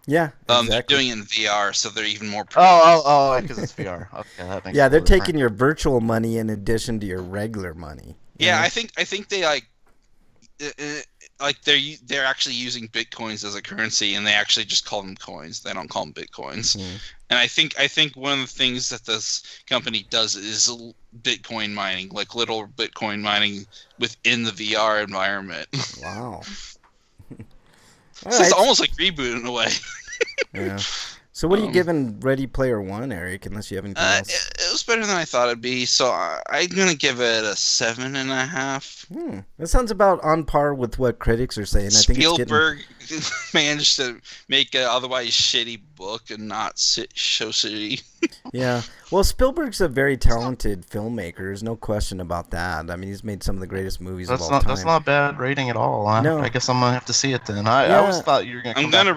Yeah, exactly. They're doing it in VR, so they're even more. Because it's VR. Okay, that makes they're taking your virtual money in addition to your regular money. Yeah, I think they like like they're actually using bitcoins as a currency, and they actually just call them coins. They don't call them bitcoins. Mm. And I think one of the things that this company does is Bitcoin mining, like little Bitcoin mining within the VR environment. Wow. So it's almost like Reboot in a way. Yeah. So what are you giving Ready Player One, Eric, unless you have anything else? It was better than I thought it'd be, so I'm going to give it a 7.5. That sounds about on par with what critics are saying. Spielberg managed to make an otherwise shitty book and not so shitty. Yeah. Well, Spielberg's a very talented filmmaker. There's no question about that. I mean, he's made some of the greatest movies of all time. That's not bad rating at all. No. I guess I'm going to have to see it then. I always thought you were going to I'm going to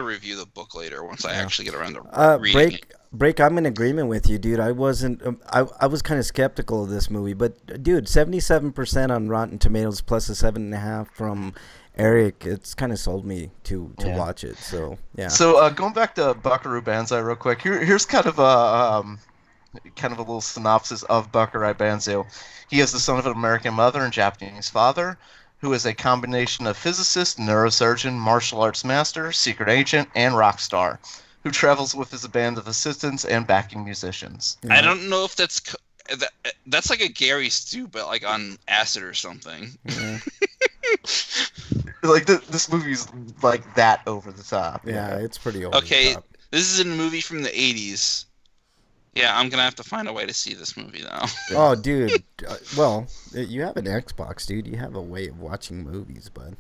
review the book later once I actually get around to reading it. Break, I'm in agreement with you, dude. I wasn't. I was kind of skeptical of this movie, but dude, 77% on Rotten Tomatoes plus a 7.5 from Eric. It's kind of sold me to watch it. So yeah. So going back to Buckaroo Banzai real quick. Here's kind of a little synopsis of Buckaroo Banzai. He is the son of an American mother and Japanese father, who is a combination of physicist, neurosurgeon, martial arts master, secret agent, and rock star, who travels with his band of assistants and backing musicians. I don't know if that's like a Gary Stu, but like on acid or something. Yeah. Like this movie's like that over the top. Yeah, it's pretty over the top. This is a movie from the 80s. Yeah, I'm gonna have to find a way to see this movie now. Oh, dude. Well, you have an Xbox, dude. You have a way of watching movies, bud.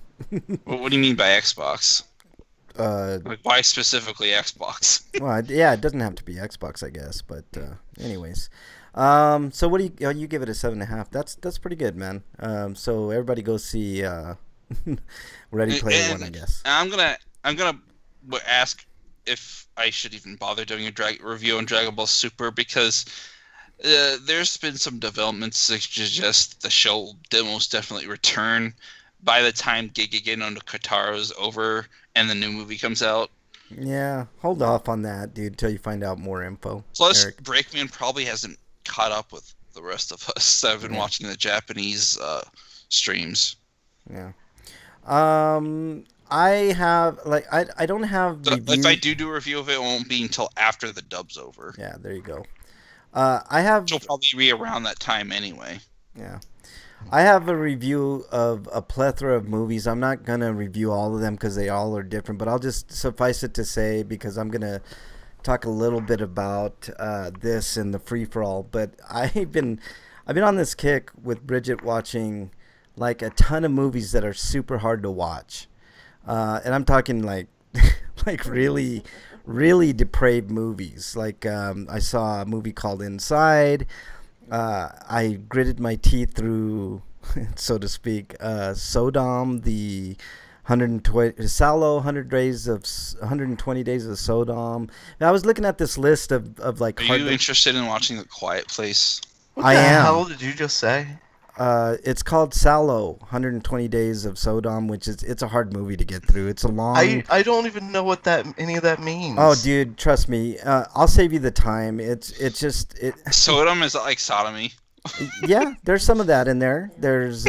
What do you mean by Xbox? Like why specifically Xbox? Well, yeah, it doesn't have to be Xbox, I guess. But anyways, so what do you give it a 7.5? That's pretty good, man. So everybody go see Ready Player One, I guess. I'm gonna ask if I should even bother doing a review on Dragon Ball Super, because there's been some developments that suggest the show will most definitely return by the time Gigagen on the Katara is over and the new movie comes out. Yeah, hold off on that, dude, till you find out more info. Plus, Eric. Breakman probably hasn't caught up with the rest of us that have been watching the Japanese streams. Yeah. I have I don't have. So if I do a review of it, it won't be until after the dub's over. Yeah, there you go. I have. She'll probably be around that time anyway. Yeah. I have a review of a plethora of movies. I'm not going to review all of them because they all are different, but I'll just suffice it to say, because I'm going to talk a little bit about this and the free-for-all, but I've been on this kick with Bridget watching like a ton of movies that are super hard to watch. And I'm talking like really, really depraved movies. Like I saw a movie called Inside. I gritted my teeth through, so to speak, Sodom, the 120 days of Sodom. Now, I was looking at this list of like. Are you interested in watching The Quiet Place? I am. How did you just say? It's called Sallow, 120 Days of Sodom, which it's a hard movie to get through. It's a long. I don't even know what any of that means. Oh, dude, trust me. I'll save you the time. It's just Sodom is like sodomy. Yeah, there's some of that in there. There's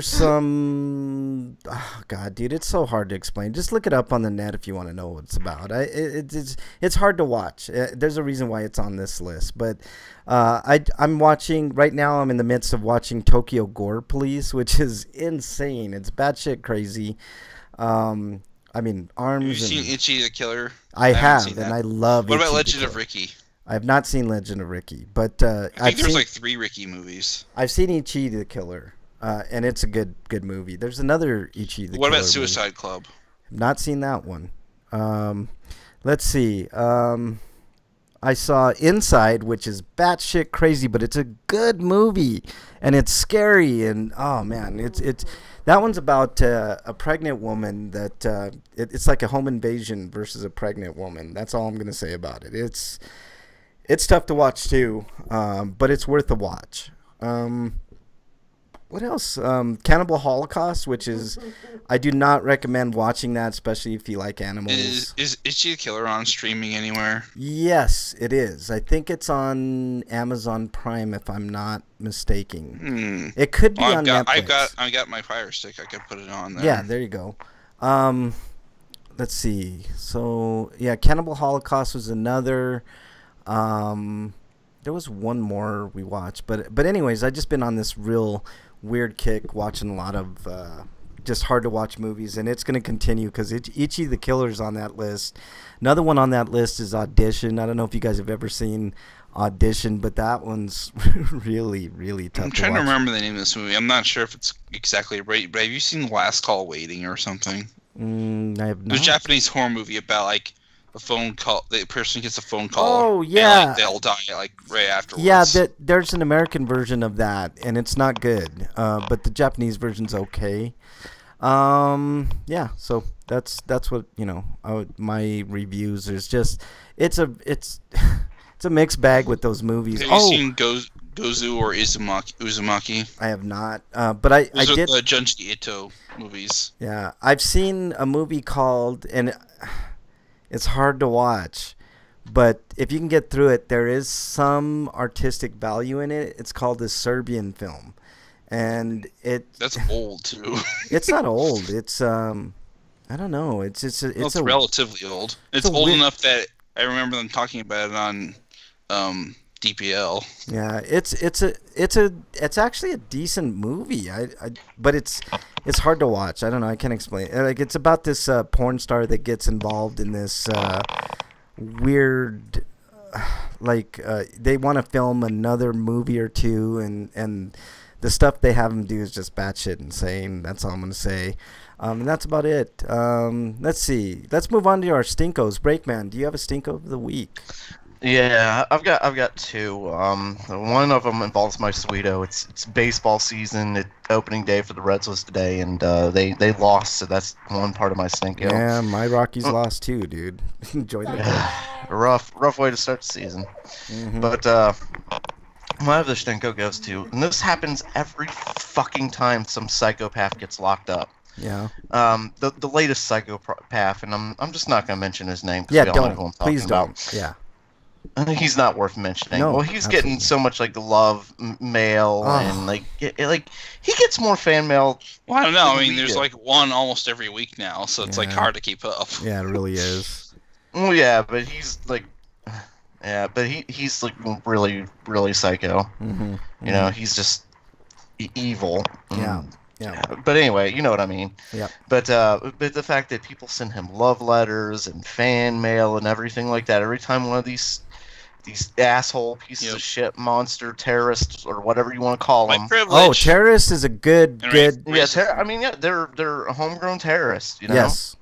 some. Oh God, dude, it's so hard to explain. Just look it up on the net if you want to know what it's about. It's hard to watch. There's a reason why it's on this list. But I'm watching right now. I'm in the midst of watching Tokyo Gore Police, which is insane. It's batshit crazy. I mean, arms. Have you seen Ichi the Killer? I have, and I love. What about Legend of Ricky? I have not seen Legend of Ricky, but I think there's like 3 Ricky movies. I've seen Ichi the Killer. And it's a good movie. There's another Ichi the Killer. What about Suicide Club? Not seen that one. Let's see. I saw Inside, which is batshit crazy, but it's a good movie, and it's scary. And oh man, it's that one's about a pregnant woman that it's like a home invasion versus a pregnant woman. That's all I'm gonna say about it. It's tough to watch too, but it's worth a watch. What else? Cannibal Holocaust, which is, I do not recommend watching that, especially if you like animals. Is she a killer on streaming anywhere? Yes, it is. I think it's on Amazon Prime, if I'm not mistaken. It could be on Netflix. I got my Fire Stick. I could put it on there. Yeah, there you go. Let's see. So yeah, Cannibal Holocaust was another. There was one more we watched, but anyways, I just been on this real weird kick watching a lot of just hard to watch movies, and it's going to continue because each of the killers on that list. Another one on that list is Audition. I don't know if you guys have ever seen Audition, but that one's really, really tough. I'm trying to remember the name of this movie. I'm not sure if it's exactly right, but have you seen Last Call Waiting or something? I have not. There's a Japanese horror movie about like a phone call. The person gets a phone call. Oh yeah, and, like, they'll die like right afterwards. Yeah, there's an American version of that, and it's not good. But the Japanese version's okay. Yeah, so that's what my reviews is just. It's a mixed bag with those movies. Have you seen Gozu or Uzumaki? I have not, but I did. The Junji Ito movies. Yeah, I've seen a movie called, and it's hard to watch, but if you can get through it, there is some artistic value in it. It's called a Serbian film, and that's old too. It's not old. It's I don't know. It's relatively old. It's old enough that I remember them talking about it on DPL. Yeah, it's actually a decent movie. But it's hard to watch. I don't know. I can't explain it. Like, it's about this porn star that gets involved in this weird, they want to film another movie or two, and the stuff they have him do is just batshit insane. That's all I'm gonna say. And that's about it. Let's see. Let's move on to our stinkos. Breakman, do you have a stinko of the week? Yeah, I've got two. One of them involves my Sweeto. It's baseball season. Opening day for the Reds was today, and they lost, so that's one part of my stinko. Yeah, my Rockies lost too, dude. Enjoy that. Rough way to start the season. Mm-hmm. But my other stinko goes to, and this happens every fucking time some psychopath gets locked up. Yeah. The latest psychopath, and I'm just not gonna mention his name. Yeah, don't. Please don't. Yeah. I think he's not worth mentioning. No, well, he's absolutely. getting so much love mail, and he gets more fan mail. Well, I don't know. I mean, there's like one almost every week now, so it's like hard to keep up. Yeah, it really is. Well, yeah, but he's like, he's like really, really psycho. Mm-hmm. You know, he's just evil. Yeah. Yeah. But anyway, you know what I mean. Yeah. But the fact that people send him love letters and fan mail and everything like that every time one of these asshole pieces of shit, monster terrorists or whatever you want to call them. Oh, terrorist is a good. Yeah, I mean, yeah, they're a homegrown terrorist. You know? Yes.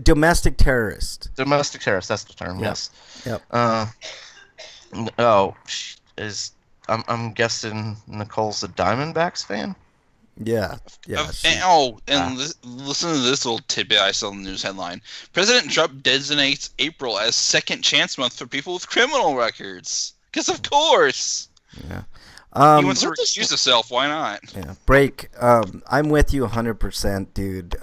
Domestic terrorist. Domestic terrorist. That's the term. Yep. Yes. Yep. I'm guessing Nicole's a Diamondbacks fan. Yeah. Yeah. Listen to this little tidbit I saw in the news headline. President Trump designates April as second chance month for people with criminal records. Because of course. Yeah. He wants to recuse himself. Why not? Yeah. Break. I'm with you 100%, dude.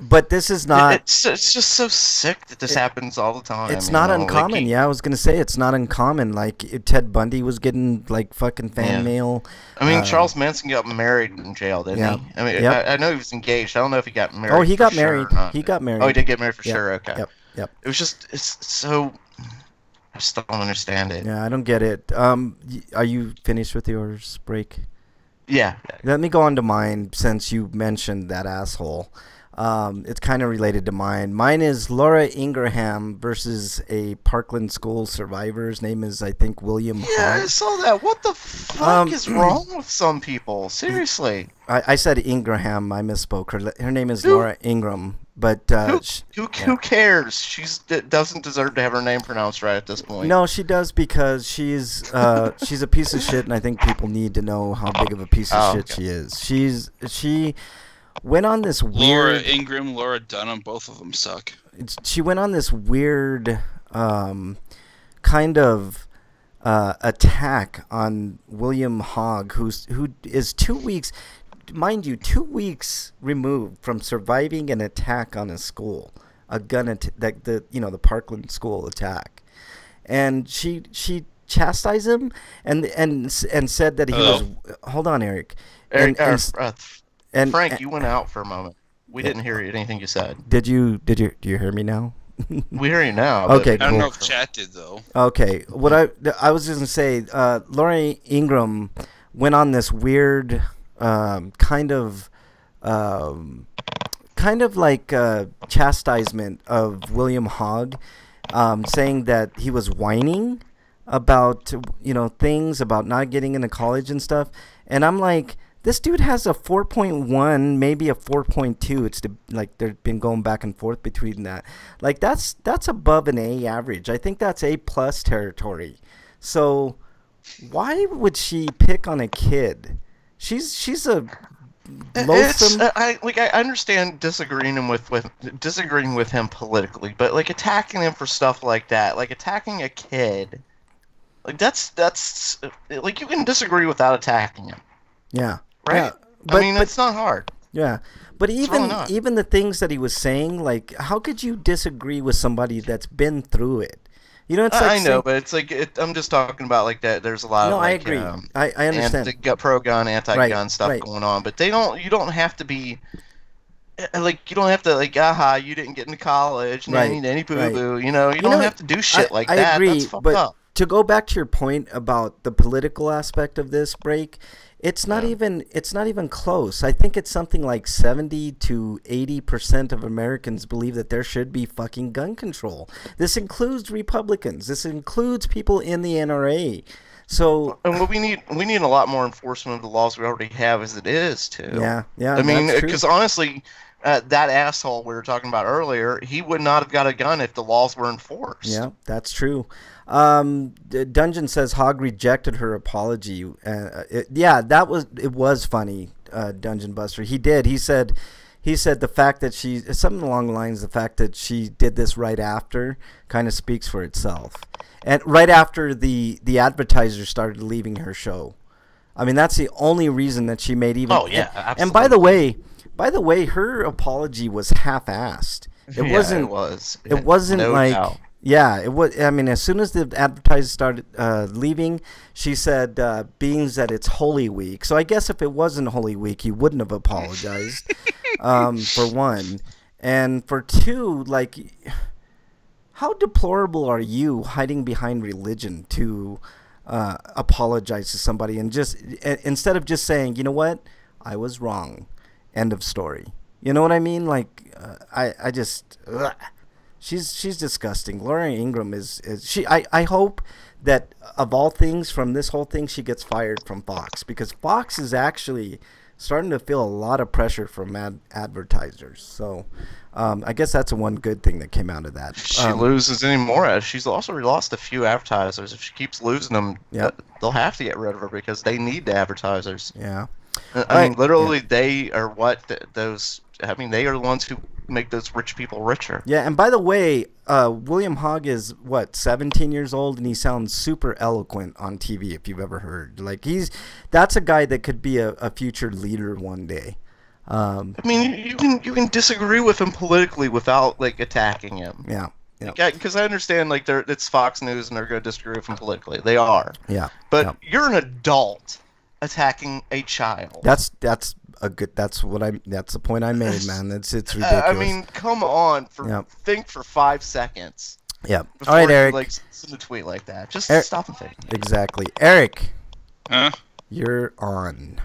But this is not. It's just so sick that this happens all the time. It's not uncommon. I was gonna say it's not uncommon. Like Ted Bundy was getting like fucking fan mail. I mean, Charles Manson got married in jail, didn't he? I mean, I know he was engaged. I don't know if he got married. Oh, he got married. He got married. Oh, he did get married for sure. Okay. Yep. It was just it's so. I just don't understand it. Yeah, I don't get it. Are you finished with yours, Break? Yeah. Let me go on to mine since you mentioned that asshole. It's kind of related to mine. Mine is Laura Ingraham versus a Parkland School survivor. His name is, I think, William Hart. I saw that. What the fuck is wrong with some people? Seriously. I said Ingraham. I misspoke. Her name is Laura Ingram. But who cares? She doesn't deserve to have her name pronounced right at this point. No, she does because she's a piece of shit, and I think people need to know how big of a piece of shit she is. She went on this weird... Laura Ingram, Laura Dunham, both of them suck. She went on this weird kind of attack on William Hogg, who is 2 weeks, mind you, 2 weeks removed from surviving an attack on a school, a gun attack, the Parkland school attack, and she chastised him and said that he was. Hold on, Eric. Frank, you went out for a moment. We didn't hear anything you said. Do you hear me now? We hear you now. Okay, cool. I don't know if chat did though. Okay, what I was just gonna say, Laura Ingraham went on this weird kind of like chastisement of William Hogg, saying that he was whining about things about not getting into college and stuff, and I'm like, this dude has a 4.1, maybe a 4.2. It's like they've been going back and forth between that. Like that's above an A average. I think that's A+ territory. So why would she pick on a kid? She's a loathsome. I understand disagreeing with him politically, but like attacking him for stuff like that, like attacking a kid, like that's like you can disagree without attacking him. Yeah. Right. Yeah, but it's not hard. Yeah, but even the things that he was saying, like, how could you disagree with somebody that's been through it? It's like I know, but it's like I'm just talking about like that. There's a lot of I agree. I understand. Pro-gun, anti-gun stuff going on, but you don't have to be like, you don't have to like, you didn't get into college, any boo-boo. You don't have to do shit like that. I agree, that's fucked but up. To go back to your point about the political aspect of this break. It's not even close. I think it's something like 70 to 80% of Americans believe that there should be fucking gun control. This includes Republicans. This includes people in the NRA. So, and what we need a lot more enforcement of the laws we already have as it is too. Yeah. I mean, because honestly, that asshole we were talking about earlier, he would not have got a gun if the laws were enforced. Yeah, that's true. Dungeon says Hogg rejected her apology. It was funny. Dungeon Buster, he did. He said the fact that something along the lines, the fact that she did this right after kind of speaks for itself, and right after the advertisers started leaving her show. I mean, that's the only reason that she made even. Oh yeah, absolutely. And by the way, her apology was half-assed. It wasn't no like. doubt. Yeah, it was. I mean, as soon as the advertisers started leaving, she said, "Being that it's Holy Week." So I guess if it wasn't Holy Week, he wouldn't have apologized. For one, and for two, like, how deplorable are you hiding behind religion to apologize to somebody and just instead of just saying, you know what, I was wrong, end of story. You know what I mean? Like, I just. Ugh. She's disgusting. Laura Ingraham is she? I hope that of all things from this whole thing, she gets fired from Fox, because Fox is actually starting to feel a lot of pressure from advertisers. So I guess that's one good thing that came out of that. She loses any more. She's also lost a few advertisers. If she keeps losing them, they'll have to get rid of her because they need the advertisers. Yeah. I mean, literally, they are they are the ones who make those rich people richer. Yeah, and by the way, William Hogg is 17 years old, and he sounds super eloquent on TV. If you've ever heard, like, that's a guy that could be a future leader one day. I mean, you can disagree with him politically without like attacking him. Yeah. Because I understand, like, it's Fox News and they're going to disagree with him politically. They are. Yeah. But you're an adult attacking a child. That's the point I made, man. It's ridiculous. I mean, come on, think for 5 seconds. Yeah. All right, Eric. Like, send a tweet like that. Just stop and think. Exactly, Eric. Huh? You're on.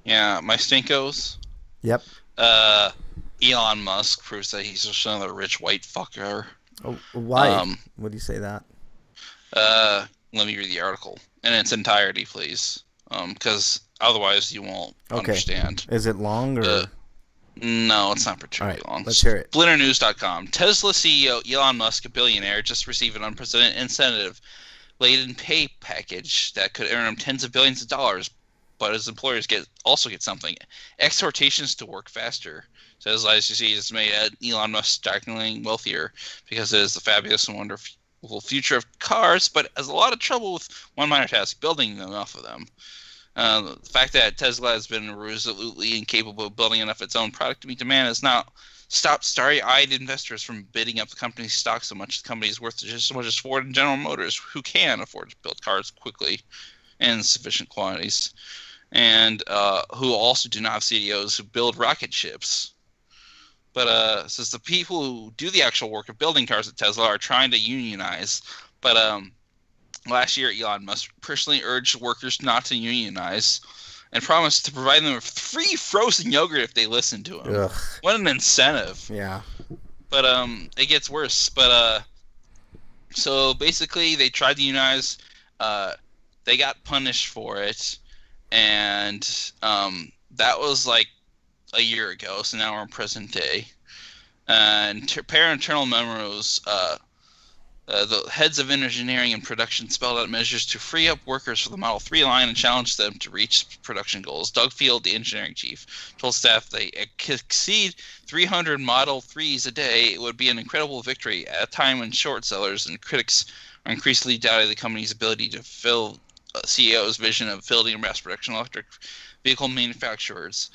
Yeah, my stinkos. Yep. Elon Musk proves that he's just another rich white fucker. Oh, why? Would you say that? Let me read the article in its entirety, please. Because otherwise you won't understand. Is it long or? No, it's not particularly long. Let's hear it. Splinternews.com. Tesla CEO Elon Musk, a billionaire, just received an unprecedented incentive-laden pay package that could earn him tens of billions of dollars, but his employers also get something. Exhortations to work faster. Says, as you see, it's made Elon Musk startlingly wealthier because it is the fabulous and future of cars, but has a lot of trouble with one minor task: building enough of them. The fact that Tesla has been resolutely incapable of building enough of its own product to meet demand has not stopped starry-eyed investors from bidding up the company's stock so much. The company is worth just as much as Ford and General Motors, who can afford to build cars quickly and in sufficient quantities, and who also do not have CEOs who build rocket ships. But since the people who do the actual work of building cars at Tesla are trying to unionize, but last year Elon Musk personally urged workers not to unionize and promised to provide them with free frozen yogurt if they listen to him. Ugh. What an incentive! Yeah. But it gets worse. But so basically, they tried to unionize. They got punished for it, and that was like a year ago. So now we're in present day. And per internal memos, the heads of engineering and production spelled out measures to free up workers for the Model 3 line and challenged them to reach production goals. Doug Field, the engineering chief, told staff they exceed 300 Model 3s a day. It would be an incredible victory at a time when short sellers and critics are increasingly doubting the company's ability to fill CEO's vision of building mass production electric vehicle manufacturers.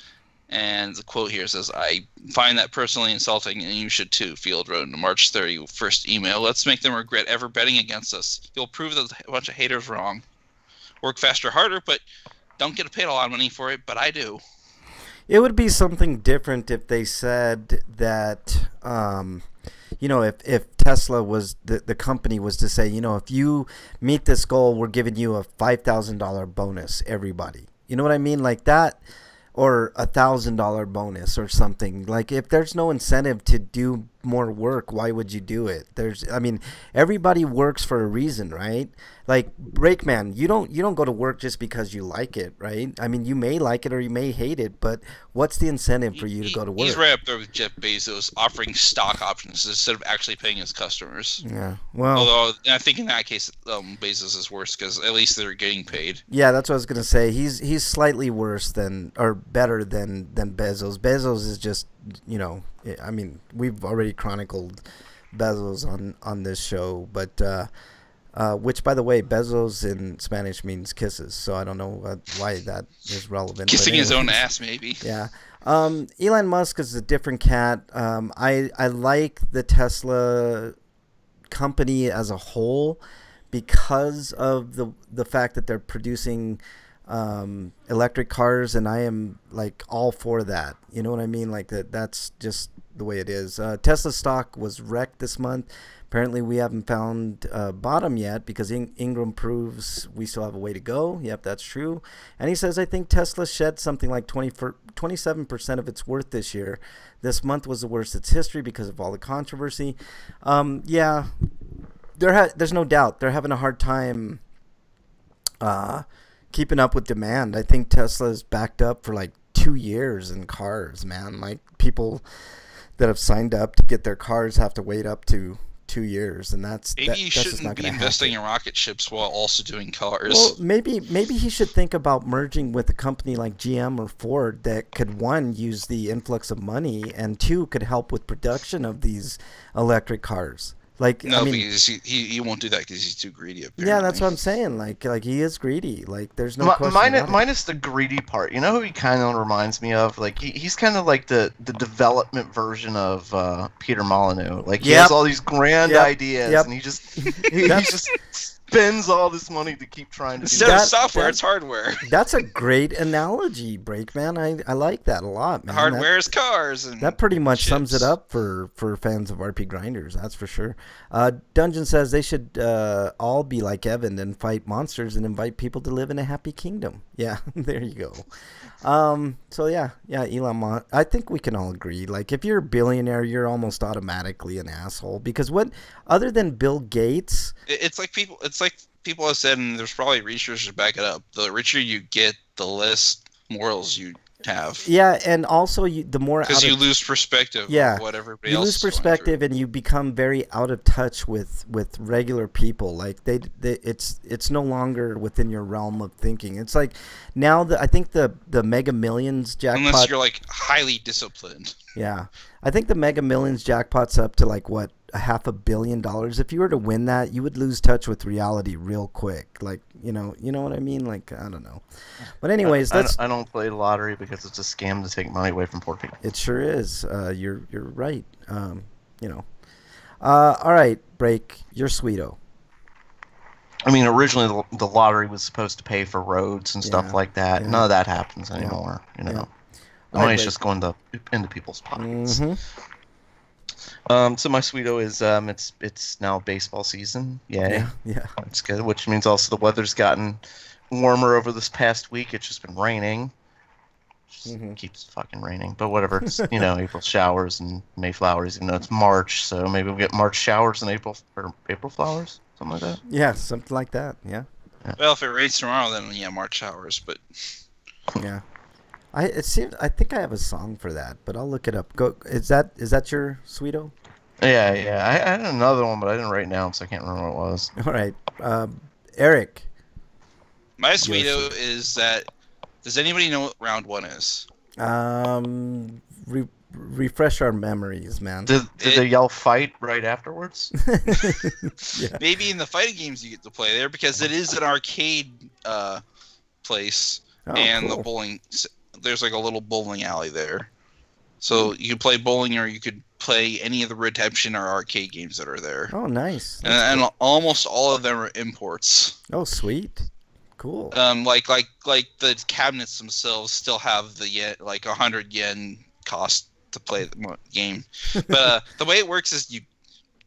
And the quote here says, "I find that personally insulting, and you should too," Field wrote in the March 31st email. "Let's make them regret ever betting against us. You'll prove that a bunch of haters wrong. Work faster, harder, but don't get paid a lot of money for it, but I do." It would be something different if they said that, if Tesla was, the company was to say, if you meet this goal, we're giving you a $5,000 bonus, everybody. You know what I mean? Like that. Or $1,000 bonus or something. Like, if there's no incentive to do more work, why would you do it? Everybody works for a reason, right? Like, Brakeman, you don't go to work just because you like it, right? I mean, you may like it or you may hate it, but what's the incentive for you to go to work? He's right up there with Jeff Bezos, offering stock options instead of actually paying his customers. Yeah, well, although I think in that case, Bezos is worse because at least they're getting paid. Yeah, that's what I was gonna say. He's slightly worse than, or better than Bezos. Bezos is just, I mean, we've already chronicled Bezos on this show, but which, by the way, Bezos in Spanish means kisses, so I don't know why that is relevant. Kissing his own ass, maybe. Yeah. Elon Musk is a different cat. I like the Tesla company as a whole because of the fact that they're producing electric cars, and I am like all for that. You know what I mean? Like that's just the way it is. Tesla stock was wrecked this month. Apparently we haven't found bottom yet because Ingram proves we still have a way to go. Yep, that's true. And he says, I think Tesla shed something like 27% of its worth this year. This month was the worst in its history because of all the controversy. Yeah, there's no doubt they're having a hard time keeping up with demand. I think Tesla's backed up for like 2 years in cars, man. Like, people that have signed up to get their cars have to wait up to 2 years, and that's maybe you shouldn't be investing in rocket ships while also doing cars. Well, maybe he should think about merging with a company like GM or Ford that could, one, use the influx of money, and two, could help with production of these electric cars. Like, no, I mean, because he won't do that because he's too greedy. Apparently. Yeah, that's what I'm saying. Like he is greedy. Like, there's no question minus the greedy part. You know who he kind of reminds me of? Like, he's kind of like the development version of Peter Molyneux. Like, he has all these grand ideas, and he just spends all this money to keep trying to instead of software, it's hardware. That's a great analogy, Brakeman. I like that a lot, man. Hardware is cars. And that pretty much ships. Sums it up for fans of RPGrinders. That's for sure. Dungeon says they should all be like Evan and fight monsters and invite people to live in a happy kingdom. Yeah, there you go. So yeah, Elon Musk. I think we can all agree. Like, if you're a billionaire, you're almost automatically an asshole, because other than Bill Gates, it's like people have said, and there's probably research to back it up. The richer you get, the less morals you have. Yeah, and also the more, because you lose perspective. Yeah, of what everybody you else lose perspective, and you become very out of touch with regular people. Like, it's no longer within your realm of thinking. It's like now I think the Mega Millions jackpot. Unless you're like highly disciplined. Yeah, I think the Mega Millions jackpot's up to like what, $500 million. If you were to win that, you would lose touch with reality real quick. Like, you know what I mean? Like, I don't know. But anyways, I don't play the lottery because it's a scam to take money away from poor people. It sure is. You're right. You know. All right, Break. You're Sweeto. I mean, originally the lottery was supposed to pay for roads and stuff like that. Yeah. None of that happens anymore. You know, the money's just going into people's pockets. So my Sweeto is it's now baseball season. Yay! Yeah, it's good. Which means also the weather's gotten warmer over this past week. It's just been raining. Keeps fucking raining, but whatever. It's April showers and May flowers. Even though it's March, so maybe we'll get March showers and April flowers. Something like that? Yeah, something like that, yeah. Well, if it rains tomorrow, then yeah, March showers, but... Yeah. I think I have a song for that, but I'll look it up. Is that your Sweeto? Yeah. I had another one, but I didn't write it down, so I can't remember what it was. All right. Eric. My Sweeto is that... Does anybody know what round 1 is? Refresh our memories, man. Did they yell fight right afterwards? Yeah. Maybe in the fighting games you get to play there because it is an arcade place, and cool. The bowling. There's like a little bowling alley there, so you could play bowling or you could play any of the Redemption or arcade games that are there. Oh, nice. And almost all of them are imports. Oh, sweet. Cool. Like the cabinets themselves still have the 100 yen cost to play the game, but the way it works is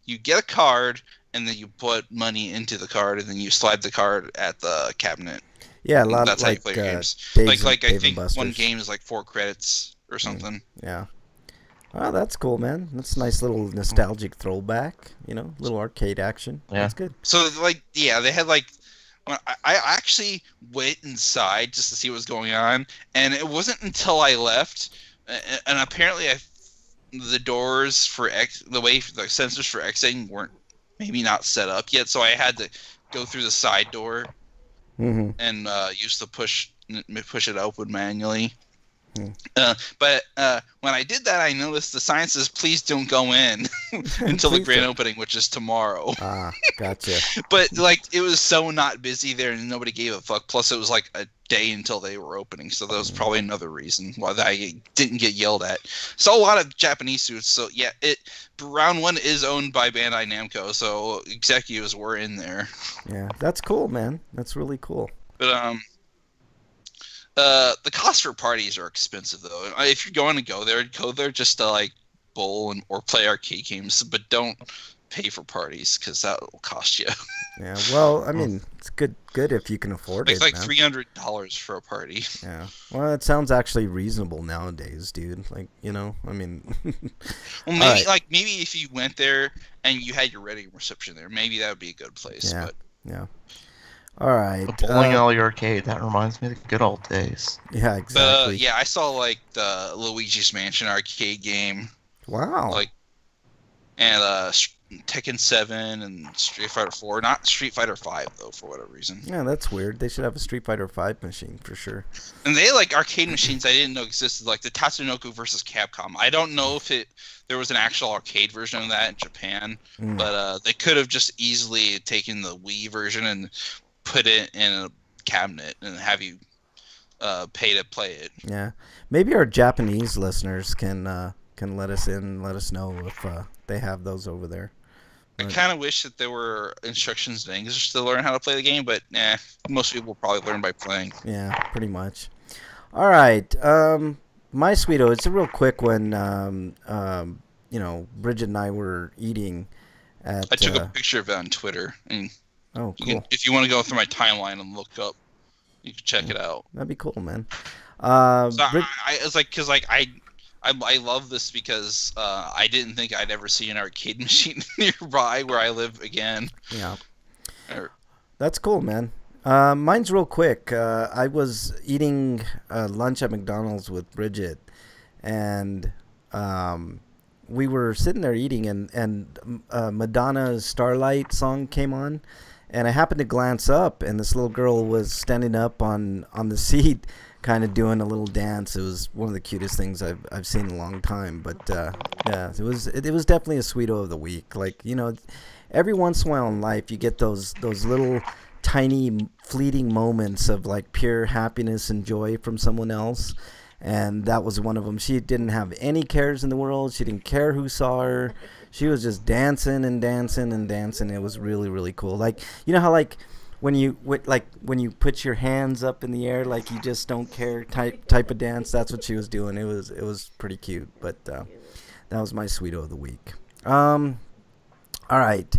you get a card and then you put money into the card and then you slide the card at the cabinet. Yeah, that's how you play games. Like I think one game is like 4 credits or something. Yeah. Oh, that's cool, man. That's a nice little nostalgic throwback. Little arcade action. Yeah, that's good. So they had I actually went inside just to see what was going on, and it wasn't until I left. And apparently, the doors for the sensors for exiting weren't maybe not set up yet, so I had to go through the side door and use the push it open manually. But when I did that, I noticed the sign says, "Please don't go in until the grand opening, which is tomorrow." Ah, gotcha. But it was so not busy there, and nobody gave a fuck. Plus, it was like a day until they were opening, so that was probably another reason why I didn't get yelled at. So a lot of Japanese suits. So yeah, round 1 is owned by Bandai Namco, so executives were in there. Yeah, that's cool, man. That's really cool. But the cost for parties are expensive though. If you're going to go there just to bowl or play arcade games, but don't pay for parties because that will cost you. Yeah, well, I mean, it's good if you can afford it. It's like $300 for a party. Yeah, well, it sounds actually reasonable nowadays, dude. I mean. Well, maybe maybe if you went there and you had your wedding reception there, maybe that would be a good place. Yeah. But yeah. All right. The bowling alley arcade. That reminds me of the good old days. Yeah, exactly. Yeah, I saw the Luigi's Mansion arcade game. Wow. And Tekken 7 and Street Fighter 4. Not Street Fighter 5 though, for whatever reason. Yeah, that's weird. They should have a Street Fighter 5 machine for sure. And they arcade machines I didn't know existed, like the Tatsunoko versus Capcom. I don't know if there was an actual arcade version of that in Japan, but they could have just easily taken the Wii version and put it in a cabinet and have you pay to play it. Yeah, maybe our Japanese listeners can let us know if they have those over there. I kind of wish that there were instructions in English to learn how to play the game, but most people will probably learn by playing. Yeah, pretty much. All right, my Sweeto, it's a real quick one. Bridget and I were eating at... I took a picture of it on Twitter. And oh, cool. If you want to go through my timeline and look up, you can check it out. That'd be cool, man. I love this because I didn't think I'd ever see an arcade machine nearby where I live again. Yeah. That's cool, man. Mine's real quick. I was eating lunch at McDonald's with Bridget, and we were sitting there eating, and Madonna's Starlight song came on, and I happened to glance up, and this little girl was standing up on the seat, kind of doing a little dance. It was one of the cutest things I've seen in a long time. But yeah, it was definitely a sweeto of the week. Like, you know, every once in a while in life you get those little tiny fleeting moments of like pure happiness and joy from someone else. And that was one of them. She didn't have any cares in the world. She didn't care who saw her. She was just dancing and dancing and dancing. It was really, really cool. Like, you know how like when you put your hands up in the air, like you just don't care type of dance. That's what she was doing. It was pretty cute. But that was my sweeto of the week. All right,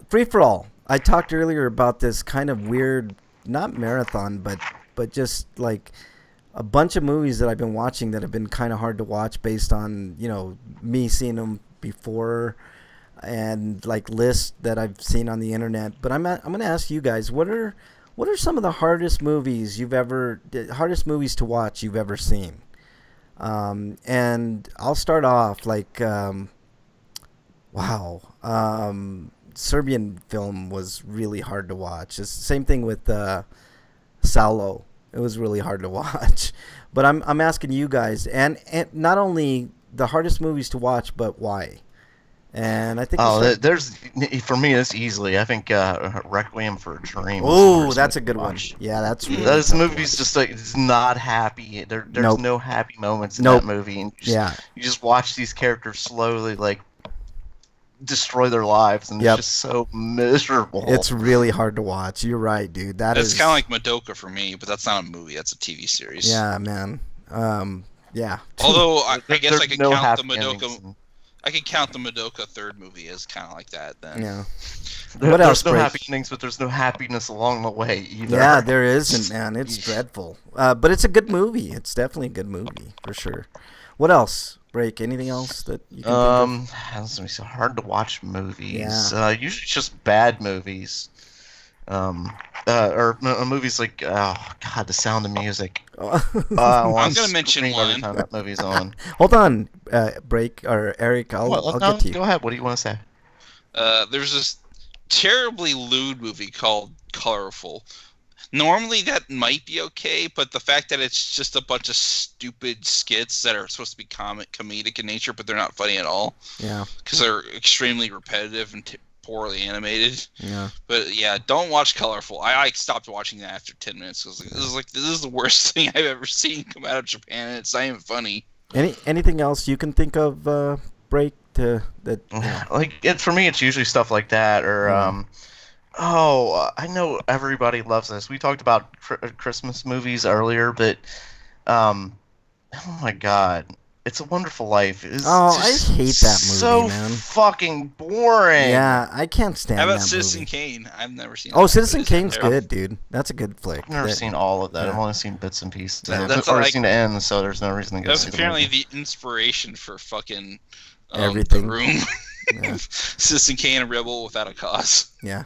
free for all. I talked earlier about this kind of weird, not marathon, but just like a bunch of movies that I've been watching that have been kind of hard to watch based on, you know, me seeing them before and like lists that I've seen on the internet. But I'm going to ask you guys, what are some of the hardest movies to watch you've ever seen? And I'll start off like, Serbian film was really hard to watch. It's the same thing with Saulo. It was really hard to watch. But I'm asking you guys, and not only the hardest movies to watch, but why? And I think there's for me it's easily. I think Requiem for a Dream. Oh, that's a good one. Yeah, that's really those movies just like it's not happy. There's no happy moments in that movie. And you just watch these characters slowly like destroy their lives, and it's just so miserable. It's really hard to watch. You're right, dude. It's kind of like Madoka for me, but that's not a movie. That's a TV series. Yeah, man. Yeah. Although I guess I could count the Madoka. I could count the Madoka third movie as kind of like that. Then. Yeah. There's no happy endings, but there's no happiness along the way either. Yeah, there isn't, man. It's dreadful. But it's a good movie. It's definitely a good movie for sure. What else? Break. Anything else that you can think of? It's gonna be so hard to watch movies. Yeah. Usually just bad movies. Or movies like The Sound of Music. I'm gonna mention one. Every time that movie's on. Hold on, Break or Eric. I'll get to you. Go ahead. What do you want to say? There's this terribly lewd movie called Colorful. Normally that might be okay, but the fact that it's just a bunch of stupid skits that are supposed to be comedic in nature, but they're not funny at all. Yeah. Because they're extremely repetitive and poorly animated. Yeah. But yeah, don't watch Colorful. I stopped watching that after 10 minutes. Because this is the worst thing I've ever seen come out of Japan, and it's not even funny. Anything else you can think of, Break, that? Like for me, it's usually stuff like that, or I know everybody loves this. We talked about Christmas movies earlier, but oh my God, It's a Wonderful Life. I hate that movie, man. So fucking boring. Yeah, I can't stand that movie. How about Citizen Kane? I've never seen. Oh, Citizen Kane's good, dude. That's a good flick. I've never seen all of that. I've only seen bits and pieces. I've already seen the end, so there's no reason to go see it. That's apparently the inspiration for fucking everything. The Room. Yeah. Citizen Kane, a rebel without a cause. Yeah.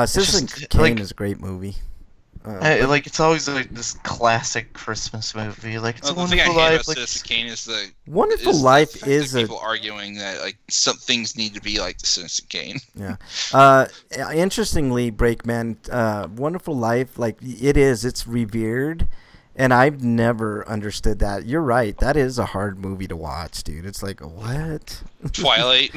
Citizen Kane is a great movie. It's always like this classic Christmas movie. Like it's a Wonderful Life. Citizen Kane is the Wonderful Life is people arguing that like some things need to be like the Citizen Kane. Yeah. Interestingly, Breakman, Wonderful Life, like it's revered. And I've never understood that. You're right. That is a hard movie to watch, dude. It's like, what? Twilight.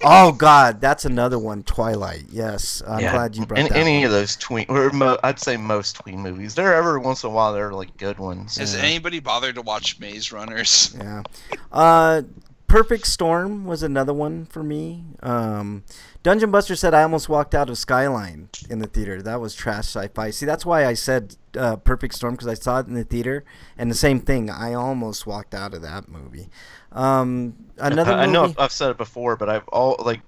Oh, God. That's another one. Twilight. Yes. I'm glad you brought that any of those tween, or I'd say most tween movies. There every once in a while, they're like good ones. Has anybody bothered to watch Maze Runners? Yeah. Perfect Storm was another one for me. Dungeon Buster said I almost walked out of Skyline in the theater. That was trash sci-fi. See, that's why I said Perfect Storm, because I saw it in the theater, and the same thing. I almost walked out of that movie. Another movie. I know I've said it before, but Hurricane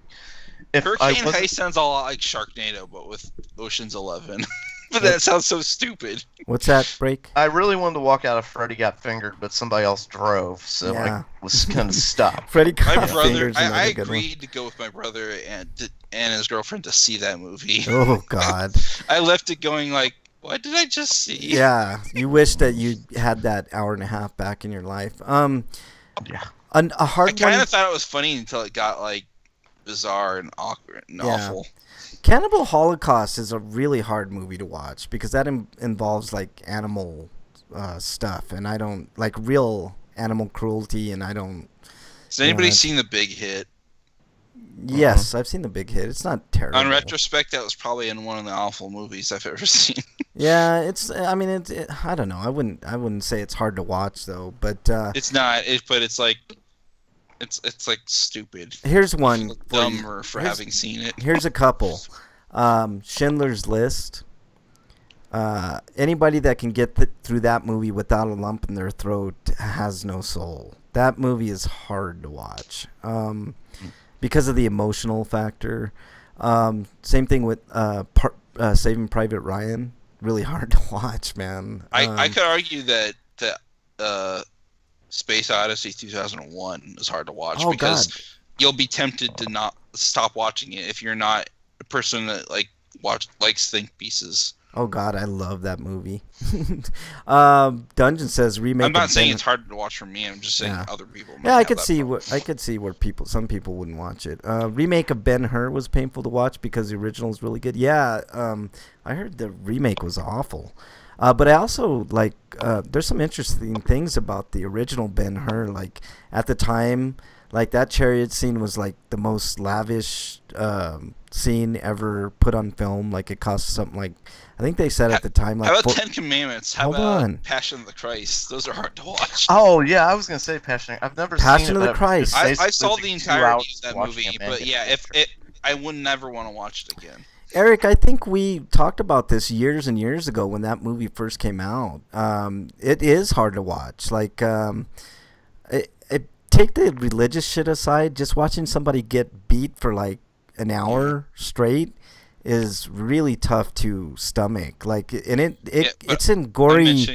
Heist sounds a lot like Sharknado, but with Ocean's 11. But that sounds so stupid. What's that, Break? I really wanted to walk out of Freddy Got Fingered, but somebody else drove, so I was kind of stuck. Freddy Got Fingered. I agreed to go with my brother and his girlfriend to see that movie. Oh, God. I left it going like, what did I just see? Yeah, you wish that you had that hour and a half back in your life. Yeah. A hard one. I kind of thought it was funny until it got like bizarre and awkward and awful. Cannibal Holocaust is a really hard movie to watch because that involves like animal stuff, and I don't like real animal cruelty, and I don't. Has anybody seen The Big Hit? Yes, I've seen The Big Hit. It's not terrible. On retrospect, that was probably in one of the awful movies I've ever seen. Yeah, it's. I mean, I don't know. I wouldn't say it's hard to watch though, but it's not. But it's like, it's like stupid. Here's one. Dumber for having seen it. Here's a couple. Schindler's List. Anybody that can get through that movie without a lump in their throat has no soul. That movie is hard to watch. Because of the emotional factor. Same thing with Saving Private Ryan. Really hard to watch, man. I could argue that Space Odyssey 2001 is hard to watch because you'll be tempted to not stop watching it if you're not a person that likes think pieces. Oh God, I love that movie. Dungeon says remake. I'm not saying it's hard to watch for me. I'm just saying other people. I could see where some people wouldn't watch it. Remake of Ben-Hur was painful to watch because the original is really good. Yeah, I heard the remake was awful. But I also there's some interesting things about the original Ben-Hur. Like at the time, like that chariot scene was like the most lavish scene ever put on film. Like it cost something like, I think they said at the time like. How about Ten Commandments? How about Passion of the Christ? Those are hard to watch. Oh yeah, I was gonna say Passion. I've never seen Passion of the Christ. I saw the entirety of that movie, but yeah, I would never want to watch it again. Eric, I think we talked about this years and years ago when that movie first came out. It is hard to watch. Like, take the religious shit aside. Just watching somebody get beat for like an hour straight is really tough to stomach. Like, and it's in gory.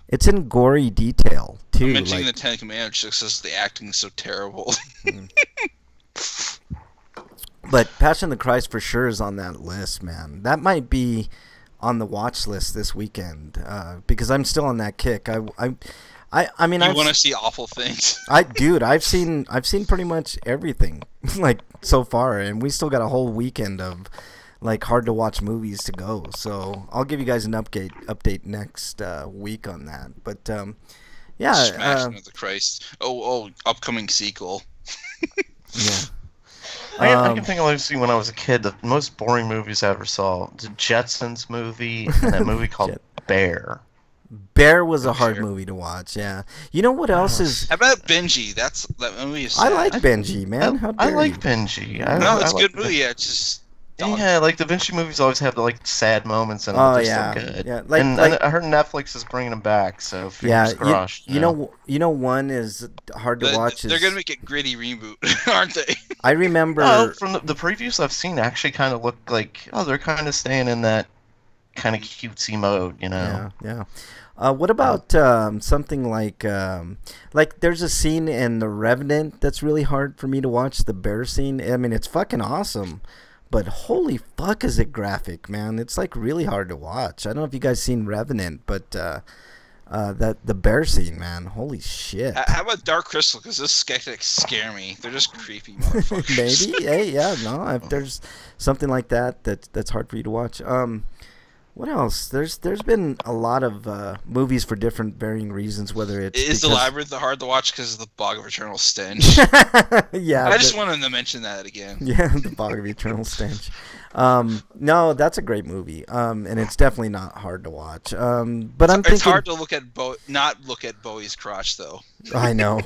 It's in gory detail too. I'm mentioning the Ten Commandments just because the acting is so terrible. But Passion of the Christ for sure is on that list, man. That might be on the watch list this weekend because I'm still on that kick. I mean, I want to see awful things. I've seen pretty much everything like so far, and we still got a whole weekend of like hard to watch movies to go. So I'll give you guys an update next week on that. But yeah, Passion of the Christ. Oh, upcoming sequel. Yeah. I can think of see when I was a kid, the most boring movies I ever saw. The Jetsons movie and that movie called Bear. Bear was a hard movie to watch, yeah. You know what else is... How about Benji? That movie is sad. I like Benji, man. I like Benji. It's a good movie. Yeah, it's just... Yeah, like the Vinci movies always have the like sad moments and they're so good. Yeah, and I heard Netflix is bringing them back, so fingers crossed. You know, one is hard to watch. They're gonna make a gritty reboot, aren't they? I remember from the previews I've seen, actually kind of look like they're kind of staying in that kind of cutesy mode, you know? Yeah. What about something like there's a scene in The Revenant that's really hard for me to watch, the bear scene. I mean, it's fucking awesome. But holy fuck is it graphic, man. It's like really hard to watch. I don't know if you guys seen Revenant, but the bear scene, man. Holy shit. How about Dark Crystal? Because those skeptics scare me. They're just creepy motherfuckers. Maybe. Hey, yeah, no. If there's something like that's hard for you to watch. What else? There's been a lot of movies for different varying reasons. Whether it's The Labyrinth hard to watch because of the Bog of Eternal Stench. Yeah, I just wanted to mention that again. Yeah, the Bog of Eternal Stench. No, that's a great movie. And it's definitely not hard to watch. But it's hard to not look at Bowie's crotch though. I know.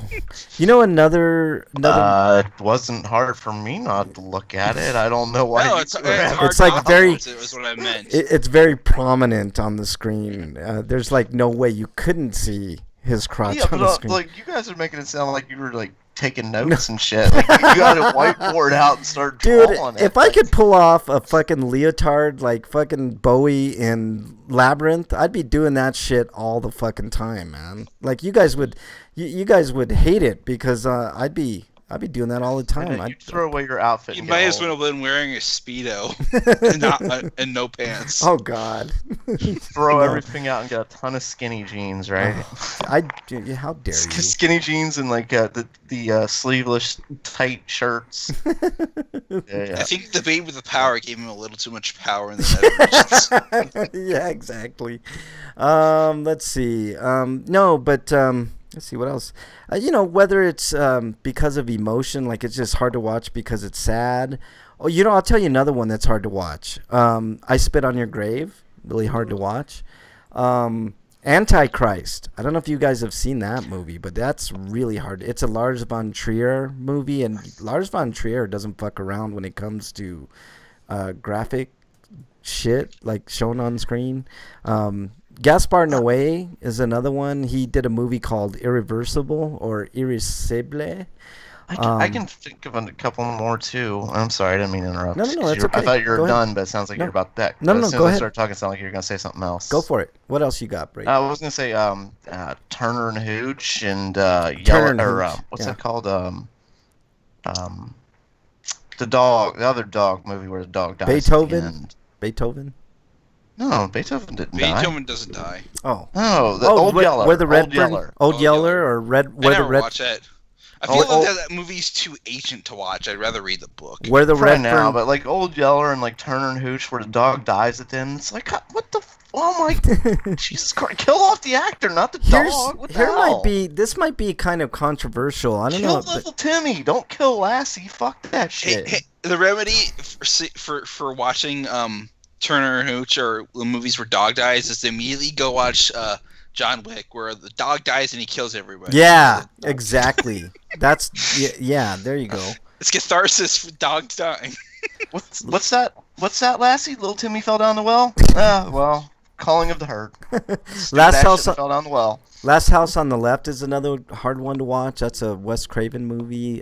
You know another. It wasn't hard for me not to look at it. I don't know why. No, it's like very. It was what I meant. It's very prominent on the screen. There's like no way you couldn't see his crotch on the screen. Like you guys are making it sound like you were like taking notes and shit. Like, you got a whiteboard out and start drawing it. If I could pull off a fucking leotard like fucking Bowie in Labyrinth, I'd be doing that shit all the fucking time, man. Like you guys would hate it because I'd be I'd be doing that all the time. I'd throw away your outfit. You might as well have been wearing a Speedo and no pants. Oh, God. Throw everything out and get a ton of skinny jeans, right? How dare you? Skinny jeans and like the sleeveless tight shirts. Yeah. I think the baby with the power gave him a little too much power in the nether regions. Yeah, exactly. Let's see. No, but let's see what else. Whether it's because of emotion, like it's just hard to watch because it's sad. Oh, I'll tell you another one that's hard to watch. I Spit on Your Grave, really hard to watch. Antichrist. I don't know if you guys have seen that movie, but that's really hard. It's a Lars von Trier movie, and Lars von Trier doesn't fuck around when it comes to graphic shit like shown on screen. Gaspar Noé is another one. He did a movie called Irreversible or Irresistible. I can think of a couple more too. I'm sorry, I didn't mean to interrupt. No, that's okay. I thought you were done, but it sounds like you're about that. No, as soon go as ahead. I started talking, it sounded like you were going to say something else. Go for it. What else you got, Brady? I was going to say Turner and Hooch and what's that called? The other dog movie where the dog dies. Beethoven? No, Beethoven didn't die. Beethoven doesn't die. Oh, Old Yeller. Where the Red Yeller. Old Yeller or Red? I never watch it. I feel like that movie's too ancient to watch. I'd rather read the book. Where the Red now, but like Old Yeller and like Turner and Hooch, where the dog dies at the end. It's like, what the? Oh my! Jesus Christ! Kill off the actor, not the dog. What the hell? This might be kind of controversial. I don't know. Kill little Timmy. Don't kill Lassie. Fuck that shit. Hey, the remedy for watching Turner and Hooch or movies where dog dies is to immediately go watch John Wick, where the dog dies and he kills everybody. Yeah, exactly. That's yeah. There you go. It's catharsis for dogs dying. What's that? What's that, Lassie? Little Timmy fell down the well. Well, calling of the herd. Last House fell down the well. Last House on the Left is another hard one to watch. That's a Wes Craven movie.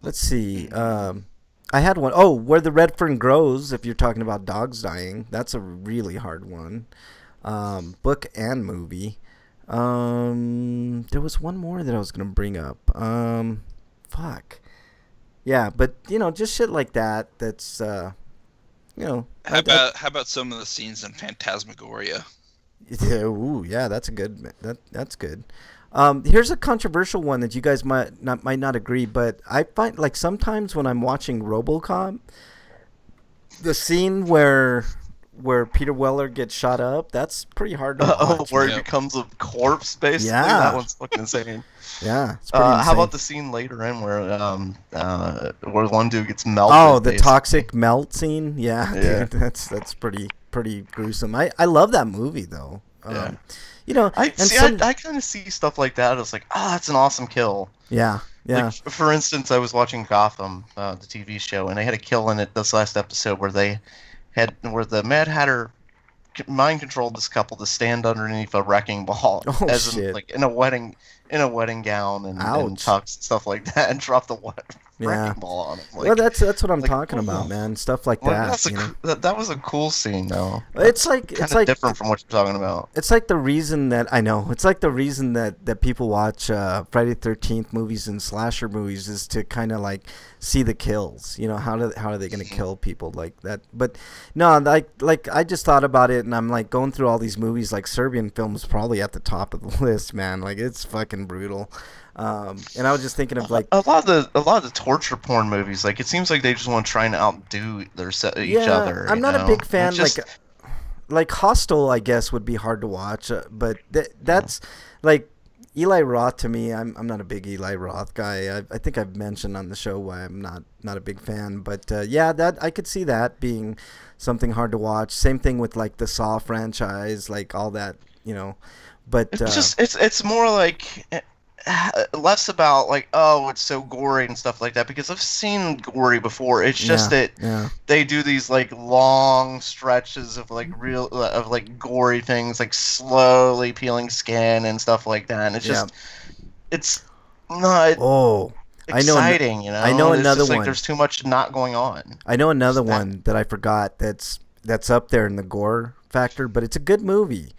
Let's see. I had one. Oh, Where the Red Fern Grows. If you're talking about dogs dying, that's a really hard one. Book and movie. There was one more that I was gonna bring up. Fuck. Yeah, but just shit like that. That's How about some of the scenes in Phantasmagoria? Yeah, that's a good. That's good. Here's a controversial one that you guys might not agree, but I find like sometimes when I'm watching RoboCop, the scene where Peter Weller gets shot up, that's pretty hard to watch. Where he becomes a corpse, basically. Yeah. That one's fucking insane. Yeah, it's pretty insane. How about the scene later in where one dude gets melted? Oh, the toxic melt scene. Yeah. Dude, that's pretty gruesome. I love that movie though. Yeah. I kind of see stuff like that. It's like, that's an awesome kill. Yeah. Like, for instance, I was watching Gotham, the TV show, and they had a kill in it this last episode where the Mad Hatter mind controlled this couple to stand underneath a wrecking ball, shit. Like in a wedding gown and tux and stuff like that, and drop the wrecking ball on it. Like, well, that's what I'm talking about, man. Stuff like that. That was a cool scene, though. It's like different from what you're talking about. It's like the reason that I know. It's like the reason that people watch Friday the 13th movies and slasher movies is to kind of like see the kills. How are they going to kill people like that? But no, like I just thought about it, and I'm like going through all these movies. Like Serbian films probably at the top of the list, man. Like it's fucking brutal. And I was just thinking of like a lot of the torture porn movies. Like it seems like they just want to try and outdo each other. I'm not a big fan. Like Hostel, I guess would be hard to watch, but that's like Eli Roth to me. I'm not a big Eli Roth guy. I think I've mentioned on the show why I'm not a big fan. But that I could see that being something hard to watch. Same thing with like the Saw franchise, like all that, But it's more like less about like, it's so gory and stuff like that, because I've seen gory before. It's just that they do these like long stretches of like gory things, like slowly peeling skin and stuff like that, and it's just it's not exciting. I know another one. Like there's too much not going on. I know another one that I forgot that's up there in the gore factor, but it's a good movie.